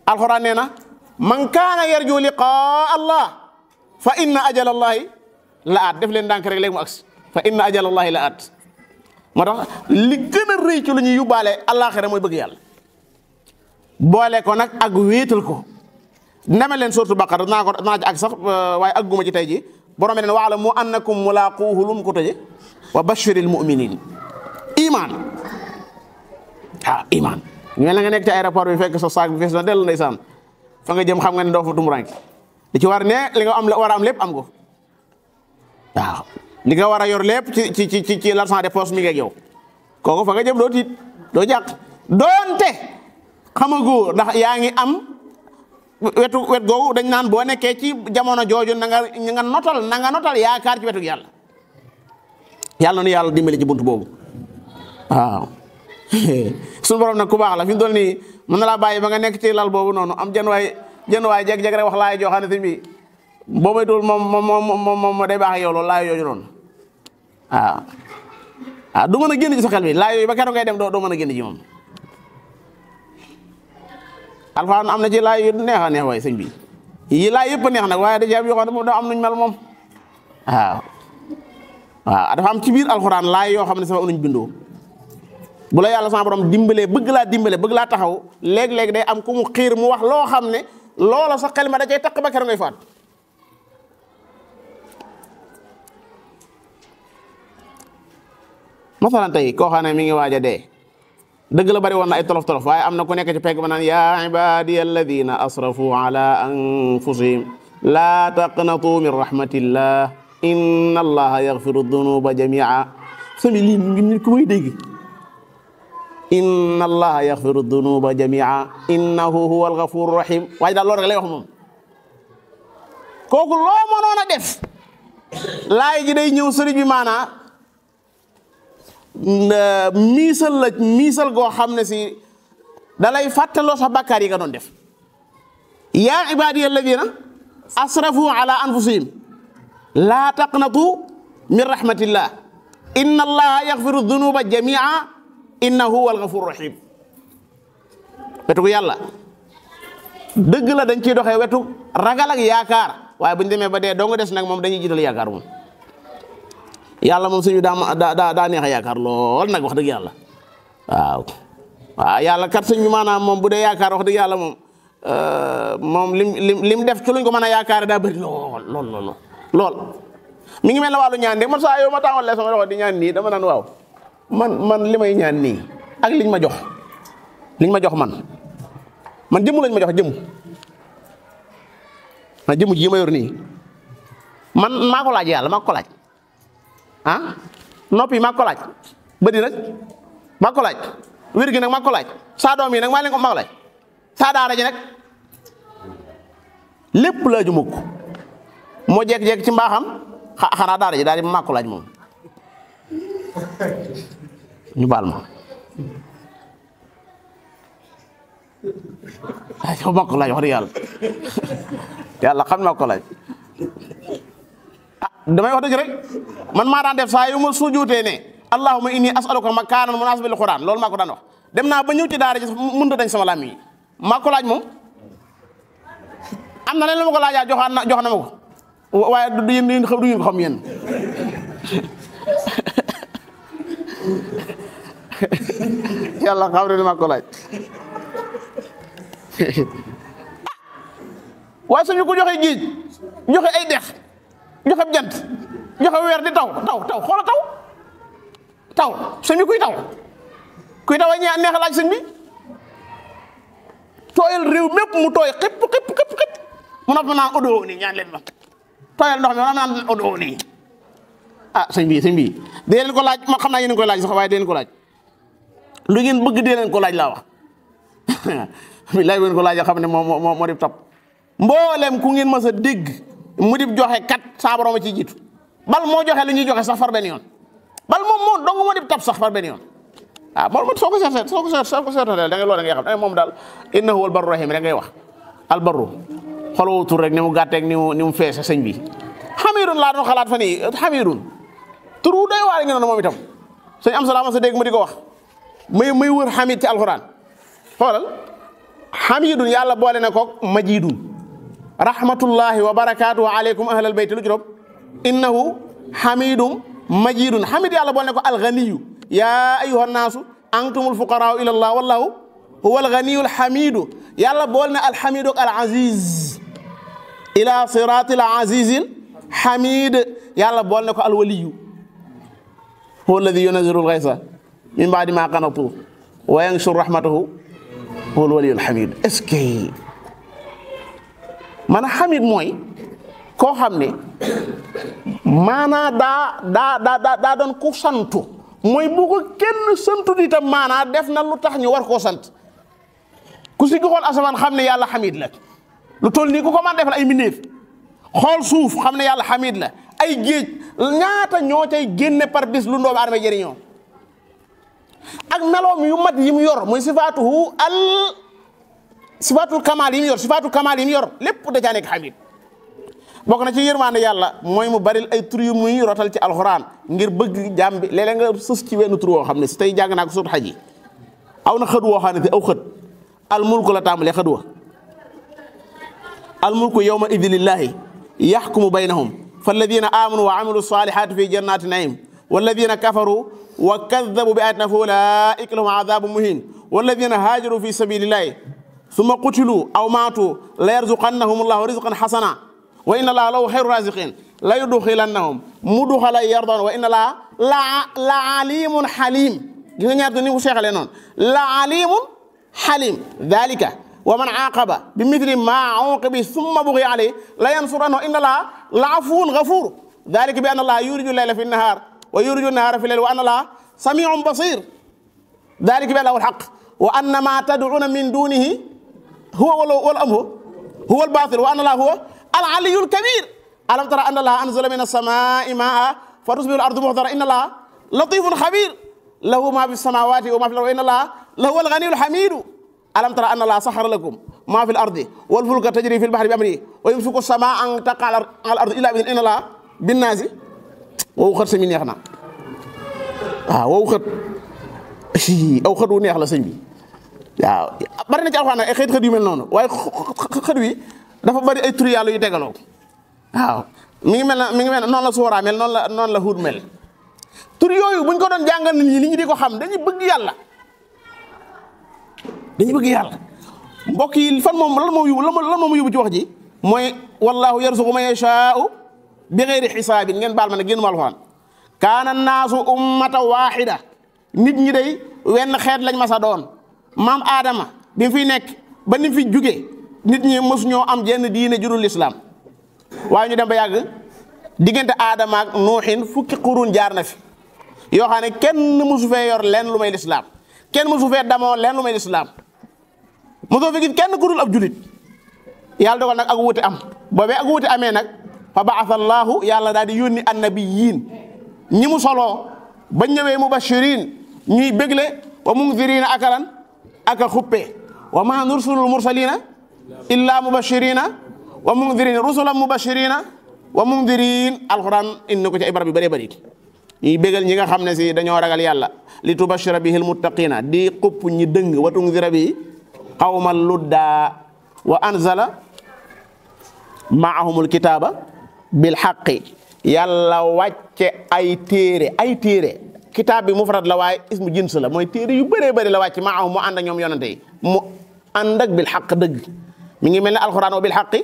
Speaker 3: alquran nee na man kaana yarju liqaa allah fa inna ajala allahi la aat def leen ndànk rek léegi mu agsi fa inna ajala allahi la aat moo tax li gën a rëy ci lu ñuy yóbbaale àllaaxira mooy bëgg yàlla boole ko nag ak wéetal ko ndeme leen suuratu baqara naa ci ak sax waaye agguma ci tey ji borom ne wa'lamu annakum mulaaquuhu lum ko tëje wa bashiril mu'minin iman iman ñu la nga nekk ci aéroport bi fekk sa saak bi fees na dellu ndeysaan fa nga jëm xam nga ne doo fa tumuranke li ci war ne li nga am war a am lépp am ko waaw li nga war a yor lépp ci l'argent de poche mi ngi ak yow kooku fa nga jëm doo tiit doo jàq doonte xamagoo ndax yaa ngi am wet googu dañ naan boo nekkee ci jamono jooju na nga notal yaakaar ci wetu yàlla yàlla nu yàlla dimbali ci buntu boobu waaw suñu borom nag ku baax la fi mu toll nii mën na laa bàyyi ba nga nekk ci lal boobu noonu am jën waay jeg rek wax laay joo xam ne sëñ bi boo may dul moom day baax ak yow loolu laay yooyu noonu waaw du mën a génn ci sa xel bi laay yooyu ba keroog ngay dem doo mën a génn ci moom alxuraan am na ci laay yu neex a neex waaye sëñ bi yi laay yëpp a neex nag waaye da ci am yoo xam ne moom da am nuñ mel moom waaw dafa am ci biir alxuraan laay yoo xam ne sama nuñ bindoo bu la yàlla sama borom dimbalee bëgg laa taxaw léeg-léeg day am ku mu xiir mu wax loo xam ne loola sa xel ma da cay takk ba keroog ngay faat masalan tey koo xam ne mi ngi waaj a dee dëgg la bari woon na ay tolof waaye am na ku nekk ci pegg ba naan yaa ibadiya alladina asrafu ala anfusihim laa taqnatu min rahmatillah inna allaha yaghfiru dunuba jamia sami lii nit ku muy dégg inna allaha yaghfiru dunuba jamia innahu huwa alghafuru rahim waaye daal loolu rek lay wax moom kooku loo mënoon a def laay ji day ñëw sëriñ bi maanaa miisal goo xam ne si dalay fàttaloo sa bakkaar yi nga doon def yaa ibadiya alladina asrafu ala anfusihim laa taqnatu min rahmatillah inna allaha yaghfiru dunuba jamia innahu huwal ghafurur rahim wetu yàlla dëgg la dañ ciy doxee wetu ragal ak yaakaar waaye bu ñu demee ba dee doo nga des nag moom dañuy jiital yaakaar moom yàlla moom suñu daa neex a yaakaar lool nag wax dëgg yàlla waaw yàlla kat suñu maanaam moom bu dee yaakaar wax dëgg yàlla moom lim def ci luñ ko mën a yaakaar daa bëri lool mi ngi mel ne wàllu ñaan de man saa yow ma tàngoor lee sama loxo di ñaan nii dama naan waaw man li may ñaan nii ak liñ ma jox man jëmu lañ ma jox jëmu ji ma yor nii man maa ko laaj yàlla maa ko laaj noppi maa ko laaj bëdi nag maa ko laaj wér gi nag maa ko laaj saa doom yi nag maa leen ko maa ko laaj saa daara ji nag lépp laaju mukk moo jekk-jekk ci mbaaxam xanaa daara ji daal di maa ko laaj moom ñu baal ma yow maa ko laaj wax dëgg yàlla xam maa ko laaj damay wax dëgg rek man maa daan def saa yu ma sujuutee ne allahumma inni as'aluka makaanan munaasiban lil Qur'aan loolu maa ko daan wax dem naa ba ñëw ci daara ji mënut a dañ sama laam yi maa ko laaj moom am na leen lu ma ko laajaa jox na ma ko waaye du ngeen ko xam yéen yàlla xam ne maa ko laaj waaye suñu ko joxe géej joxe ay dex joxe jant joxe weer di taw xoola taw sëñ bi kuy taw a neex a laaj sëñ bi tooyal réew mépp mu tooy xëpp mu noppi naan odoo nii ñaan leen ma tooyal ndox mi ma naan odoo nii sëñ bi dee leen ko laaj ma xam naa yéen koy laaj sax waaye dee leen ko laaj lu ngeen bëgg dee leen ko laaj laa wax bilaay bu ngeen ko laaj xam ne moo di topp mboolem ku ngeen mës a dégg mu di joxe kat saa borom a ci jiitu bal moo joxe lu ñuy joxe sax far benn yoon bal moom moo dong moo di tab sax far benn yoon moom soo ko seetee da ngay loolu ngay xam ne moom daal innahu huwal barru rahim rek ngay wax albarru xooloo tur rek ni mu gàtteeg ni mu feese sëñ bi xamirun laa doon xalaat fa nii xamirun tur wu doy waar ngi noonu moom itam sëñ am salaama sa dégg mu di ko wax may wër xamid ci alxuraan xoolal xamidun yàlla boole na ko majidun rahmatullahi wa barakatuhu alaykum ahlal bayti lu juróom innahu xamidum majidun xamid yàlla boole na ko alganiyu yaa ayyuha naasu antumul fuqaraau ila allah wallahu huwa alganiyul xamidu yàlla boole na alxamidu ak alaziz ila siratil azizil xamid yàlla boole na ko alwaliyu huwa alladi yunazzilu algaysa min baadi ma qanatu wa yanshur rahmatahu huwa alwaliyul xamid est-ce que man xamid mooy koo xam ne maanaa daa doon ku santu mooy bu ko kenn santu itam maanaa def na lu tax ñu war koo sant ku si xool asamaan xam ne yàlla xamid la lu toll nii ku ko mën defal ay mindeef xool suuf xam ne yàlla xamid la ay géej ñaata ñoo cay génne par bis lu ndoomu aadama jëriñoo ak meloom yu mat yi mu yor muy sifaatul kamal yi mu yor sifaatul kamal yi mu yor lépp da caa nekk xamid bokk na ci yërmande yàlla mooy mu baril ay tur yu muy rotal ci alxuraan ngir bëgg jàmm bi léeg-léeg nga sës ci wenn tur woo xam ne si tey jàng naa ko suut xaj yi aw na xët woo xam ne te aw xët almulku la tàmbalee xët wa almulku yawma idin lillahi yaxkumu baynahum falladina amanu wa amilu salihati fi jannati naim walladina kafaru wa kaddabu bi ayatina fa ulaika lahum adabun muhin walladina haajaru fi sabilillahi summa qutilu aw maatu la yarzuqannahum allahu rizqan xasana wa inna allaha lahu xayru raziqin la yudxilannahum mudxala yardoon wa inna allaha la alimun xalim gis nga ñaar ni mu seexalee noonu la alimun xalim dalika wa man aaqaba bi mithli ma uqiba summa bughiya alayhi la yansurannahu inna allaha la afuwun gafur dalika bi anna allaha yuriju layla fi nahar wa yuriju nahara fi layl wa anna allaha samiun basir dalika bi annahu alhaq wa anna ma tad'una min dunihi huwa wal amru huwa albatil wa anna allaha huwa العلي الكبير ألم ترى أن الله أنزل من السماء ماء فتصبح الأرض مخضرة إن الله لطيف خبير له ما في السماوات وما في الأرض إن الله لهو الغني الحميد ألم ترى أن الله سخر لكم ما في الأرض والفلك تجري في البحر بأمره ويمسك السماء أن تقع على الأرض إلا بإذن إن الله بالناس ووخر سمين يخنا ووخر أو خد ونيخ لا سيني يا bari na ci alxuraan ay xeet yu mel noonu waaye xët wi dafa bari ay tur yàlla yu tegaloo waaw mi ngi mel noonu la Suura mel noonu la Huud mel tur yooyu buñ ko doon jàngal nit ñi di ko xam dañuy bëgg yàlla mbokk yi fan moom lan moom yóbbu ci wax ji mooy wallahu yarzuqu man yashaa'u bi ghayri xisaabin ngeen baal ma ne génn ma alxuraan kaana naasu ummatan waahida nit ñi day wenn xeet lañ masa doon maam Adama bi mu fiy nekk ba ni fi jugee nit ñi mos ñoo am jenn diine jurul lislaam waaye ñu dem ba yàgg diggante Adama ak Nuuxin fukki qurun jaar na fi yoo xam ne kenn mosu fee yor leen lu may lislaam kenn mosu fee damoo leen lu may lislaam mosoo fi gis kenn ku dul ab julit yàlla dogal nag ak wuute am boobee ak wuute amee nag fa ba'atha Allahu yàlla daal di yónni annabiyyiin ñi mu soloo ba ñëwee mubashiriin ñuy bégle wa munziriina akalan aka xuppe wa ma nursulul mursalina illa mubashirina wa mundirin rusulan mubashirina wa mundirin alquran indi ko ci ay barab yu bëree bëri ñuy bégal ñi nga xam ne si dañoo ragal yàlla li tubashira bihi almuttaqina di xupp ñi dëng wa tundira bihi qawman ludda wa anzala maahumul kitaaba bil haqqi yàlla wàcce ay téere kitaab bi mufrad la waaye ismu jins la mooy téere yu bëree bëri la wàcc maahum mu ànd ak ñoom yonante yi mu ànd ak bil haqq dëgg mi ngi mel ne alquran wa bil haqqi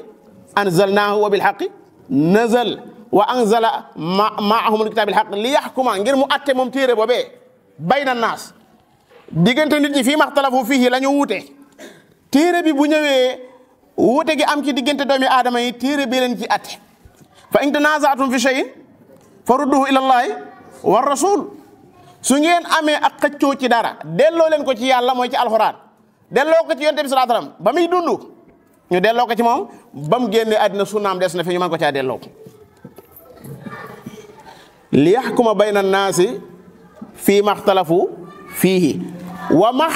Speaker 3: anzalnaahu wa bil haqqi nazal wa anzala maahumul kitaab bil haqq li yaxkuma ngir mu atte moom téere boobee bayna naas diggante nit ñi fii maxtalafu fiihi la ñu wuute téere bi bu ñëwee wuute gi am ci diggante doomi aadama yi téere bi leen ci atte fa in tanaza'tum fi shay'in farudduhu ila allahi wa rasul su ngeen amee ak xëccoo ci dara delloo leen ko ci yàlla mooy ci alxuraan delloo ko ci yonent bi sallallahu alayhi wasallam ba muy dund ñu delloo ko ci moom ba mu génnee àddina sunnaam des na fi ñu mën ko caa delloo li yaxkuma bayna naasi fii maxtalafu fiihi wa max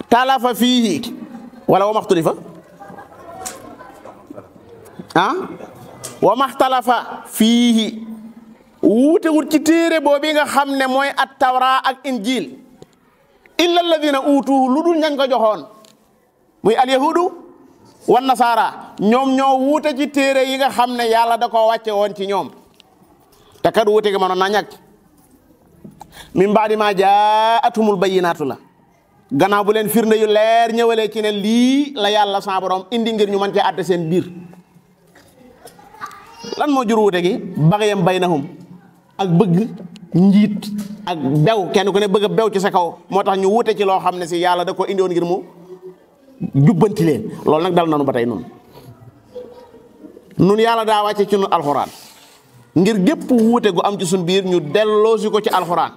Speaker 3: talafa fiihi wala wa maxtulifa wa maxtalafa fiihi wuute wut ci téere boobu nga xam ne mooy at tawra ak injil illa alladina uutuhu lu dul ñañ ko joxoon muy alyahudu wan nasara ñoom ñoo wuute ci téere yi nga xam ne yàlla da koo wàcce woon ci ñoom te kat wuute gi mënoon naa ñàkk min baadi ma jaatumul bayyinaatu la gannaaw bu leen firnde yu leer ñëwalee ci ne lii la yàlla sa borom indi ngir ñu mën cee àtte seen biir lan moo jur wuute gi baxyam baynahum ak bëgg njiit ak bew kenn ku ne bëgg a bew ci sa kaw moo tax ñu wuute ci loo xam ne si yàlla da ko indi woon ngir mu jubbanti leen loolu nag dal nanu ba tey nun yàlla daa wàcce ci nun alxuraan ngir gépp wuute gu am ci suñ biir ñu delloosi ko ci alxuraan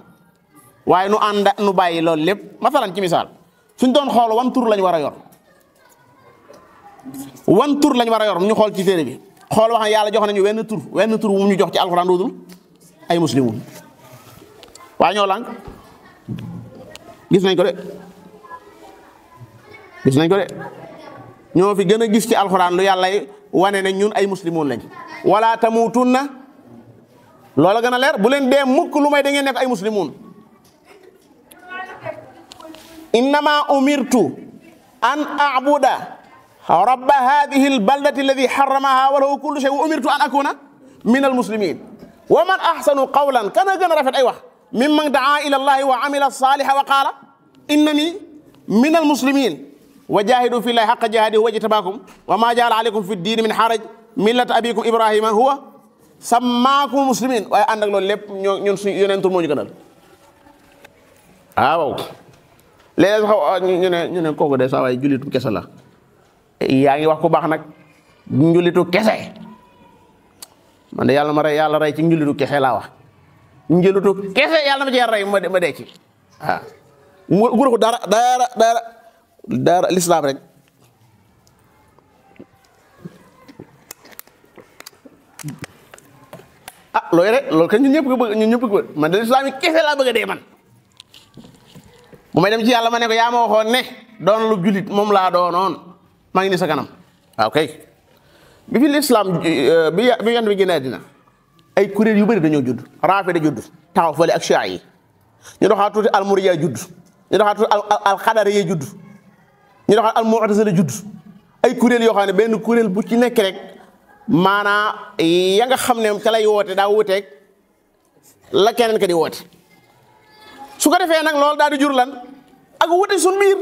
Speaker 3: waaye nu ànd nu bàyyi loolu lépp masalan ci misaal suñ doon xool wan tur lañ war a yor wan tur lañ war a yor ñu xool ci téere bi xool wax ne yàlla jox nañu wenn tur wu ñu jox ci alxuraan dudul ay muslimun waaye ñoo lànk gis nañ ko de ñoo fi gën a gis ci alxuraan lu yàlla wane ne ñun ay muslimun lañ wala tamutunna loola gën a leer bu leen dee mukk lu may da ngeen nekk ay muslimun innama umirtu an a'buda rabba hadhihi albaldati alladi harramaha wa lahu kullu shay wa umirtu an akuna min almuslimin wa man ahsanu qawlan kana gën a rafet ay wax mimman daa ila allahi wa amila salihan wa qaala innani min almuslimin wa jahidu fi llahi haqqa jihadihi wajtabakum wa ma jaala alaykum fi ddini min haraj millata abikum ibrahima huwa sammaakum muslimin waaye ànd ak loolu lépp ñun suñu yeneen tur moo ñu gënal waaw léeg-léeg sax ñu ne kooku de saa waay jullitu kese la yaa ngi wax ku baax nag njullitu kese man de yàlla rey ci njullitu kese laa wax njullitu kese yàlla ma ci yàlla rey ma dee ci waaw guru ko dara lislaam rek loolu kan ñun ñëpp ko bëgg man de lislaam yi kese laa bëgg a dee man bu may dem ci yàlla ma ne ko yaa ma waxoon ne doon lu jullit moom laa doonoon maa ngi ni sa kanam waaw kay bi fi lislaam bi yant bi génne àddina ay kuréel yu bëri dañoo judd raafe da judd taxaw fële ak chia yi ñu doxaa tuuti almuriya judd ñu doxaa tuuti alxadariya judd ñu doxaa almu'tazila judd ay kuréel yoo xam ne benn kuréel bu ci nekk rek maanaa ya nga xam ne ca lay woote daa wuteeg la keneen ka di woote su ko defee nag loolu daal di jur lan ak wute suñu biir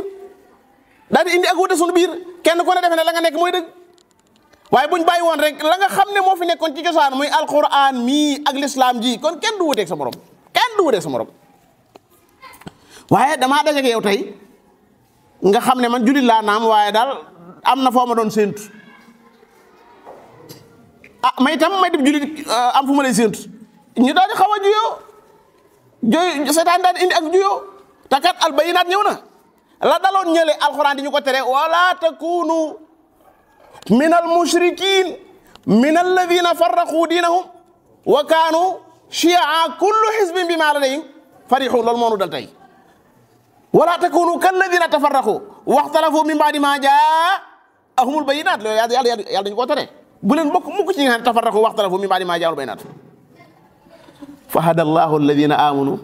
Speaker 3: daal di indi ak wute suñu biir kenn ku ne defee ne la nga nekk mooy dëgg waaye buñ bàyyi woon rek la nga xam ne moo fi nekkoon ci cosaan muy alquran mii ak l'islam ji kon kenn du wuteeg sa morom waaye damaa dajeeg yow tey nga xam ne man jullit laa naam waaye daal am na foo ma doon séentu may dib jullit am fu ma lay séentu ñu daal di xaw a juyoo seetaan daal di indi ak juyoo takat albayinaat ñëw na la daloon ñële alxuraan di ñu ko tere wala takunu min al mushrikin min alladina farraqu diinahum wa kaanu shi'a kullu hizbin bima ladayhim farihun loolu moo nu dal tey wala takunu kalladina tafarraqu waxtalafu min ba'di ma jaa'ahumul bayinaat loolu yàlla dañu ko tere bu leen bokk mukk ci nga xam ne tafarraqu waxtalafu min ba'di ma jaa'ahumul bayinaat fa hada allahu alladina amanu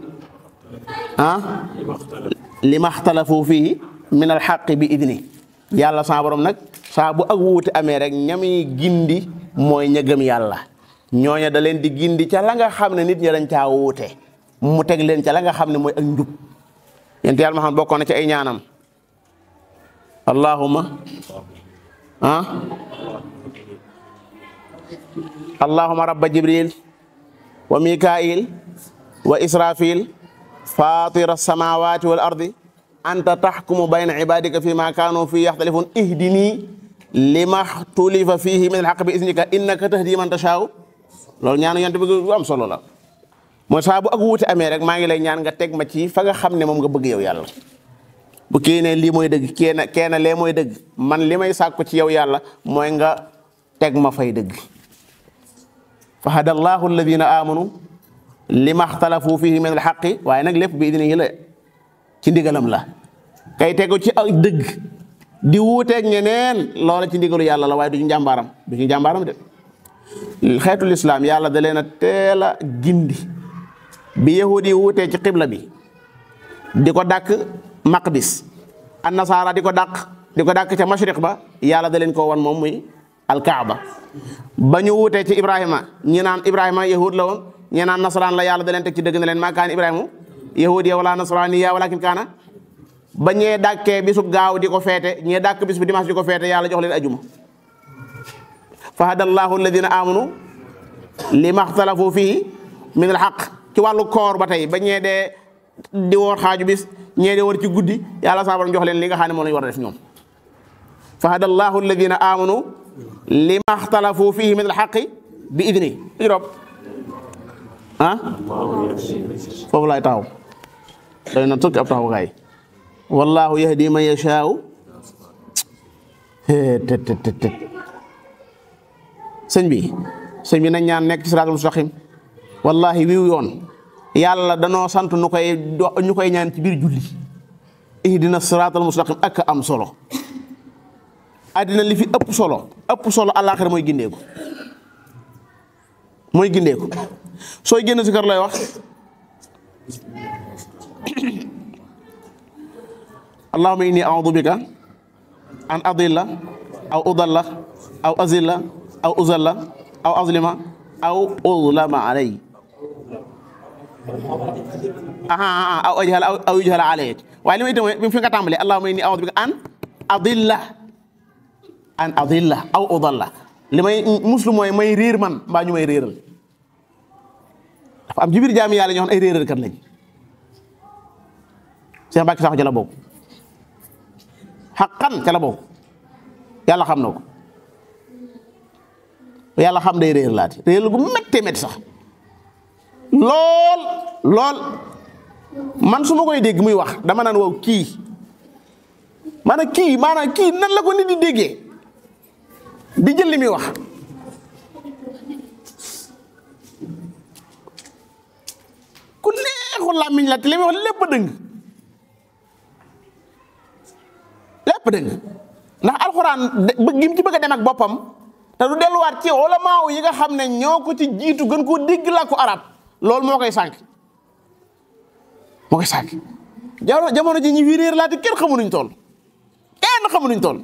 Speaker 3: lima xtalafu fihi min alxaqi bi idni yàlla saa borom nag saa bu ak wuute amee rek ñami gindi mooy ña gëm yàlla ñooña da leen di gindi ca la nga xam ne nit ñi dañ caa wuute mu teg leen ca la nga xam ne mooy ak njub yent yàlla ma xam bokkoon na ci ay ñaanam allahumma rabba jibril wa mikail wa israfil fatir as-samawati wal ardi anta tahkumu bayna ibadika fi ma kanu fi yaxtalifun ihdini lima xtulifa fihi min alxaq bi iznika innaka tahdi man tashaa'u loolu ñaanu yonent bi bu am solo la mooy saa bu ak wuute amee rek maa ngi lay ñaan nga teg ma ci fa nga xam ne moom nga bëgg yow yàlla bu kii ne lii mooy dëgg keena lee mooy dëgg man li may sàkku ci yow yàlla mooy nga teg ma fay dëgg fa hada allahu alladina amanu lima xtalafu fihi min alxaqi waaye nag lépp bi idnihi la ci ndigalam la kay tegu ci ak dëgg di wuuteeg ñeneen loola ci ndigalu yàlla la waaye du ci njàmbaaram de xeetul islam yàlla da leen a teel a gindi bi yahudi yi wuutee ci xibla bi di ko dàkk maqdis an nasaara di ko dàkk ca mashriq ba yàlla da leen ko wan moom muy alkaaba ba ñu wuutee ci ibrahima ñi naan ibrahima yahud la woon ñi naan nasaraan la yàlla da leen teg ci dëgg na leen maa kaana ibrahimu yahudiya wala nasraniya walakin kaana ba ñee dàkkee bisub gaaw di ko feete ñee dàkk bis bu dimanche di ko feete yàlla jox leen ajuma fa hada allahu alladina amanu lima xtalafu fihi min alxaq ci wàllu koor ba tey ba ñee dee di woor xaaju bis ñee di woor ci guddi yàlla saabaram jox leen li nga xam ne moom lañu war a def ñoom fa hada allahu alladina amanu lima xtalafu fihi min alxaqi bi idni rob foofu laay taxaw day na tukki ab taxaw gaay wallahu yahdi man yashaa'u sëñ bi nañ ñaan nekk ci siraatal mustaqim wallahi wiw yoon yàlla danoo sant ñu koy ñaan ci biir julli ihdina siraatal mustaqim ak am solo àddina li fi ëpp solo àllaaxira mooy gindeeku sooy génn si kër lay wax allahumma inni a'udhu bika an adilla aw udalla aw azilla aw uzalla aw azlima aw uzlama alay aw ajhala aw yujhala alay waaye li ma itam bi fi nga tàmbalee allahumma inni a'udhu bika an adilla aw udalla li may muslim mooy may réer man mbaa ñu may réeral dafa am ci biir jaami yàlla ñoo xam ay réeral kat lañ Cheikh Mbacke Sakho ca la bokk xaqan ca la bokk yàlla xam na ko yàlla xam day réer laati réer gu méttee métti sax lool man su ma koy dégg muy wax dama naan wow kii maanaam kii nan la ko nit di déggee di jël li muy wax ku neexul làmmiñ la te li muy wax lépp dëng ndax alxuraan gi mu ci bëgg a dem ak boppam te du delluwaat ci ulamaaw yi nga xam ne ñoo ko ci jiitu gën koo dégg làkku arab loolu moo koy sànq jamono ji ñi fi réer laati kenn xamunuñ toll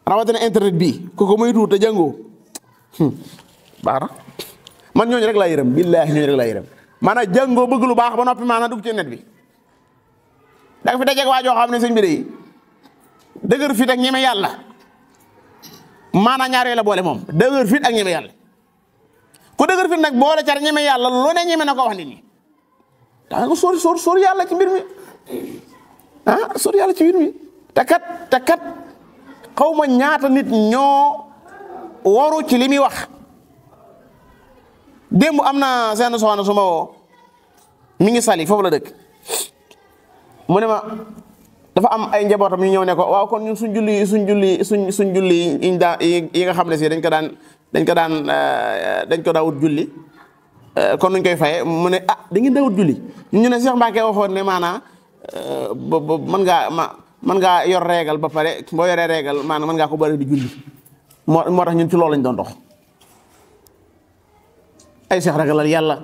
Speaker 3: rawatina internet bii ku ko muy tuut te jàngoo baax na man ñooñu rek laa yërëm billaahi ñooñu rek laa yërëm maanaam jàngoo bëgg lu baax ba noppi maanaam dugg ci net bi da nga fi dajeeg waa joo xam ne sëñ bi de dëgër fit ak ñeme yàlla maanaam ñaar yooyu la boole moom dëgër fit ak ñeme yàlla ku dëgër fit nag boole car ñeme yàlla lu ne ñeme na ko wax nit ñi daa nga sóor yàlla ci mbir mi sóor yàlla ci mbir mi te kat xaw ma ñaata nit ñoo waru ci li muy wax démb am na seen soxna su ma woo mi ngi sali foofu la dëkk mu ne ma dafa am ay njabootam ñu ñëw ne ko waaw kon ñun suñ julli yi nga xam ne si dañ ko daawut julli kon nuñ koy faye mu ne da ngeen daawut julli ñu ne Cheikh Mbacke waxoon ne maanaam mën ngaa yor régal ba pare boo yoree régal maanaam mën ngaa ko bëri di julli moo tax ñun ci loolu lañ doon dox ay Cheikh ragalal yàlla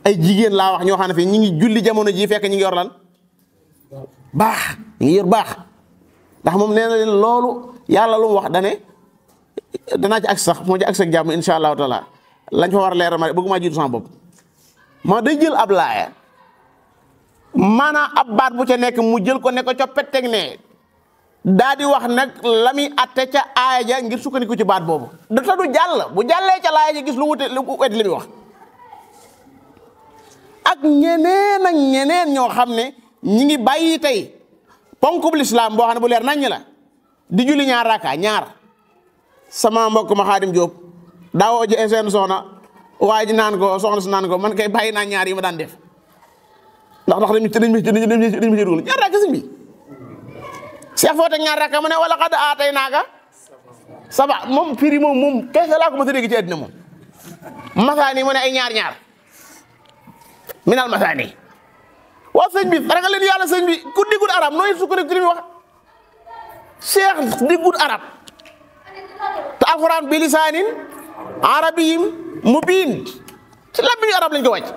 Speaker 3: ay jigéen laa wax ñoo xam ne fii ñi ngi julli jamono ji fekk ñi ngi yor lan baax ñi ngi yor baax ndax moom nee na leen loolu yàlla lu mu wax danaa ci agsi sax moo ci agsi ak jàmm insha allahu taala lañ fa war a leeral ma bëgguma jiitu sama bopp ma day jël ab laaya maanaam ab baat bu ca nekk mu jël ko ne ko coppet teg ne daa di wax nag la muy atte ca aaya ja ngir sukkandiku ci baat boobu da ta du jàll bu jàllee ca laaya ja gis lu wute lu wet li muy wax ak ñeneen ñoo xam ne ñi ngi bàyyi tey ponkub lislaam boo xam ne bu leer naññ la di julli ñaar raaka ñaar sama mbokk ma Khadim Diop daawoo ji seen soxna waaye ji naan ko soxna si naan ko man kay bàyyi naa ñaar yi ma daan def ndax dañ ma ci dugal ñaar raaka si bi Cheikh foo teg ñaar raaka mu ne wala xad aatay naaka saba moom firi moom kese laa ko ma sa dégg ci àddina moom masaani mu ne ay ñaar minal masaani waaw sëñ bi ragal leen yàlla sëñ bi ku diggut arab nooy sukkandiku ci li muy wax Cheikh diggut arab te alxuraan bi lisaanin arabiyyin mubiin ci làmmiñu arab lañ ko wàcc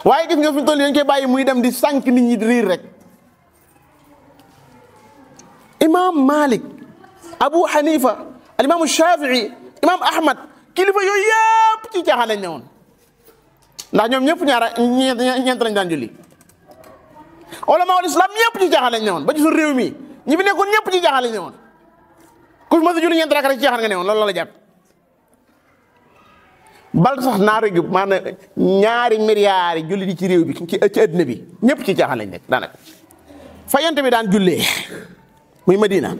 Speaker 3: waaye gis nga fi toll dañ koy bàyyi muy dem di sànq nit ñi di riir rek imam Malik Abu Hanifa al imam Shafii imam Ahmad kilifa yooyu yëpp ci caaxaan lañ ne woon ndax ñoom ñëpp ñeent lañ daan julli ulama ul islam ñëpp ci caaxaan lañ ne woon ba ci suñu réew mi ñi fi nekkoon ñëpp ci caaxaan lañ ne woon ku fi mas a julli ñeent rek ci caaxaan nga ne woon loolu la jàpp bal sax naar gi maanaam ñaari milliards yi julli di ci réew bi ci addina bi ñëpp ci caaxaan lañ nekk daanaka fa yonent bi daan jullee muy Madina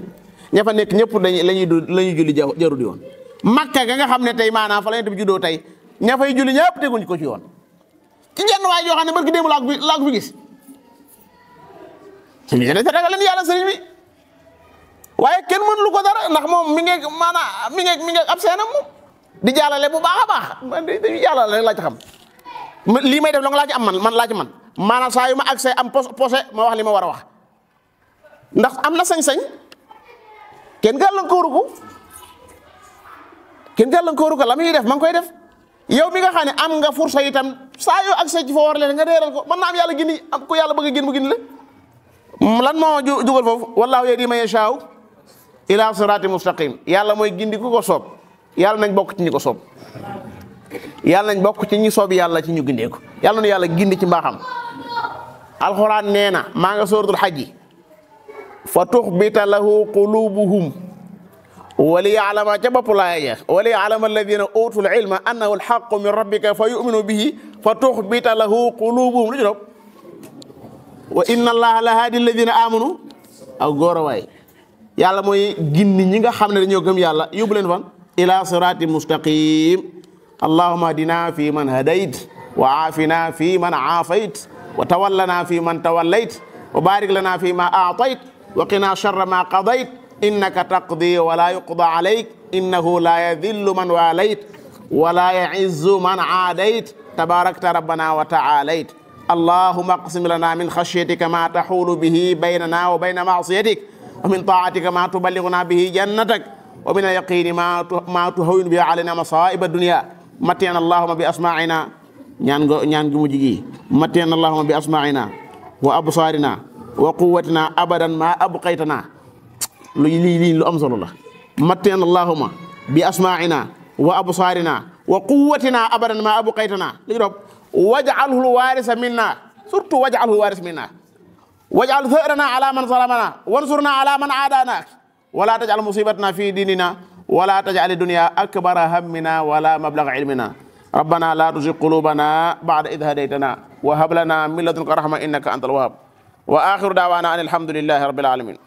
Speaker 3: ña fa nekk ñëpp lañuy julli jaru di woon Makka ga nga xam ne tey maanaam fa la yonent bi juddoo tey ña fay julli ñëpp teguñ ko ci yoon ci jenn waay yoo xam ne barki démb laa ko fi gis sëriñ bi ragal leen yàlla sëriñ bi waaye kenn mënu lu ko dara ndax moom mi ngi maanaam mi ngi ab seenam moom di jàllale bu baax a baax man dañuy jàllale rek laa ci xam lii may def la nga laa ci am man laa ci man maanaam saa yu ma accès am posé ma wax li ma war a wax ndax am na sañ-sañ kenn gàllankooru ko la muy def ma ngi koy def yow mi nga xam ne am nga fursa itam saa yoo accès ci foo war leen nga réeral ko mën naa am yàlla gindi am ku yàlla bëgg a gindi mu gindi la lan moo dugal foofu wallaahu yahdi man yashaa'u ila sirati mustaqim yàlla mooy gindi ku ko soob yàlla nañ bokk ci ñi ko soob yàlla nañ bokk ci ñi soob yàlla ci ñu gindee ko yàlla na yàlla gindi ci mbaaxam alxuraan nee na maa nga suratul hajji fa tuxbita lahu qulubuhum wali yaalama ca bopp laaya jeex wali yaalama alladina utul ilma annahu alxaqu min rabbika fa yuminu bihi fa tuxbita lahu qulubuhum lu ci doon wa inna allaha la haadi alladina amanu aw góor a waay yàlla mooy gindi ñi nga xam ne dañoo gëm yàlla yóbbu leen fan ila sirati mustaqim allahumma hadina fi man hadayt wa aafina fi man aafayt wa tawallana fi man tawallayt wa barik lana fi ma aatayt wa qina sharra ma qadayt innaka taqdi wa la yuqda alayk innahu la yadillu man walayt wa la yaizzu man aadayt tabarakta rabbana wa taalayt allahumma aqsim lana min khashyatika ma tahulu bihi baynana wa bayna ma'siyatik wa min ta'atika ma tuballighuna bihi jannatak wa min al-yaqini ma tuhawwinu bihi alayna masa'ib ad-dunya matti'na allahumma bi asma'ina ñaan gu mujj gi matti'na allahumma bi asma'ina wa absarina wa quwwatina abadan ma abqaytana lii lu am solo la matti'na allahumma bi asma'ina wa absarina wa quwwatina abadan ma abqaytana li rob waj'alhu al-warisa minna surtout waj'alhu al-warisa minna waj'al tha'rana ala man zalamana wansurna ala man aadana wala taj'al musibatana fi dinina wala taj'al ad-dunya akbara hammina wala mablagha ilmina rabbana la tuzigh qulubana ba'da idh hadaytana wa hab lana min ladunka rahma innaka antal wahhab wa akhiru da'wana alhamdulillahi rabbil alamin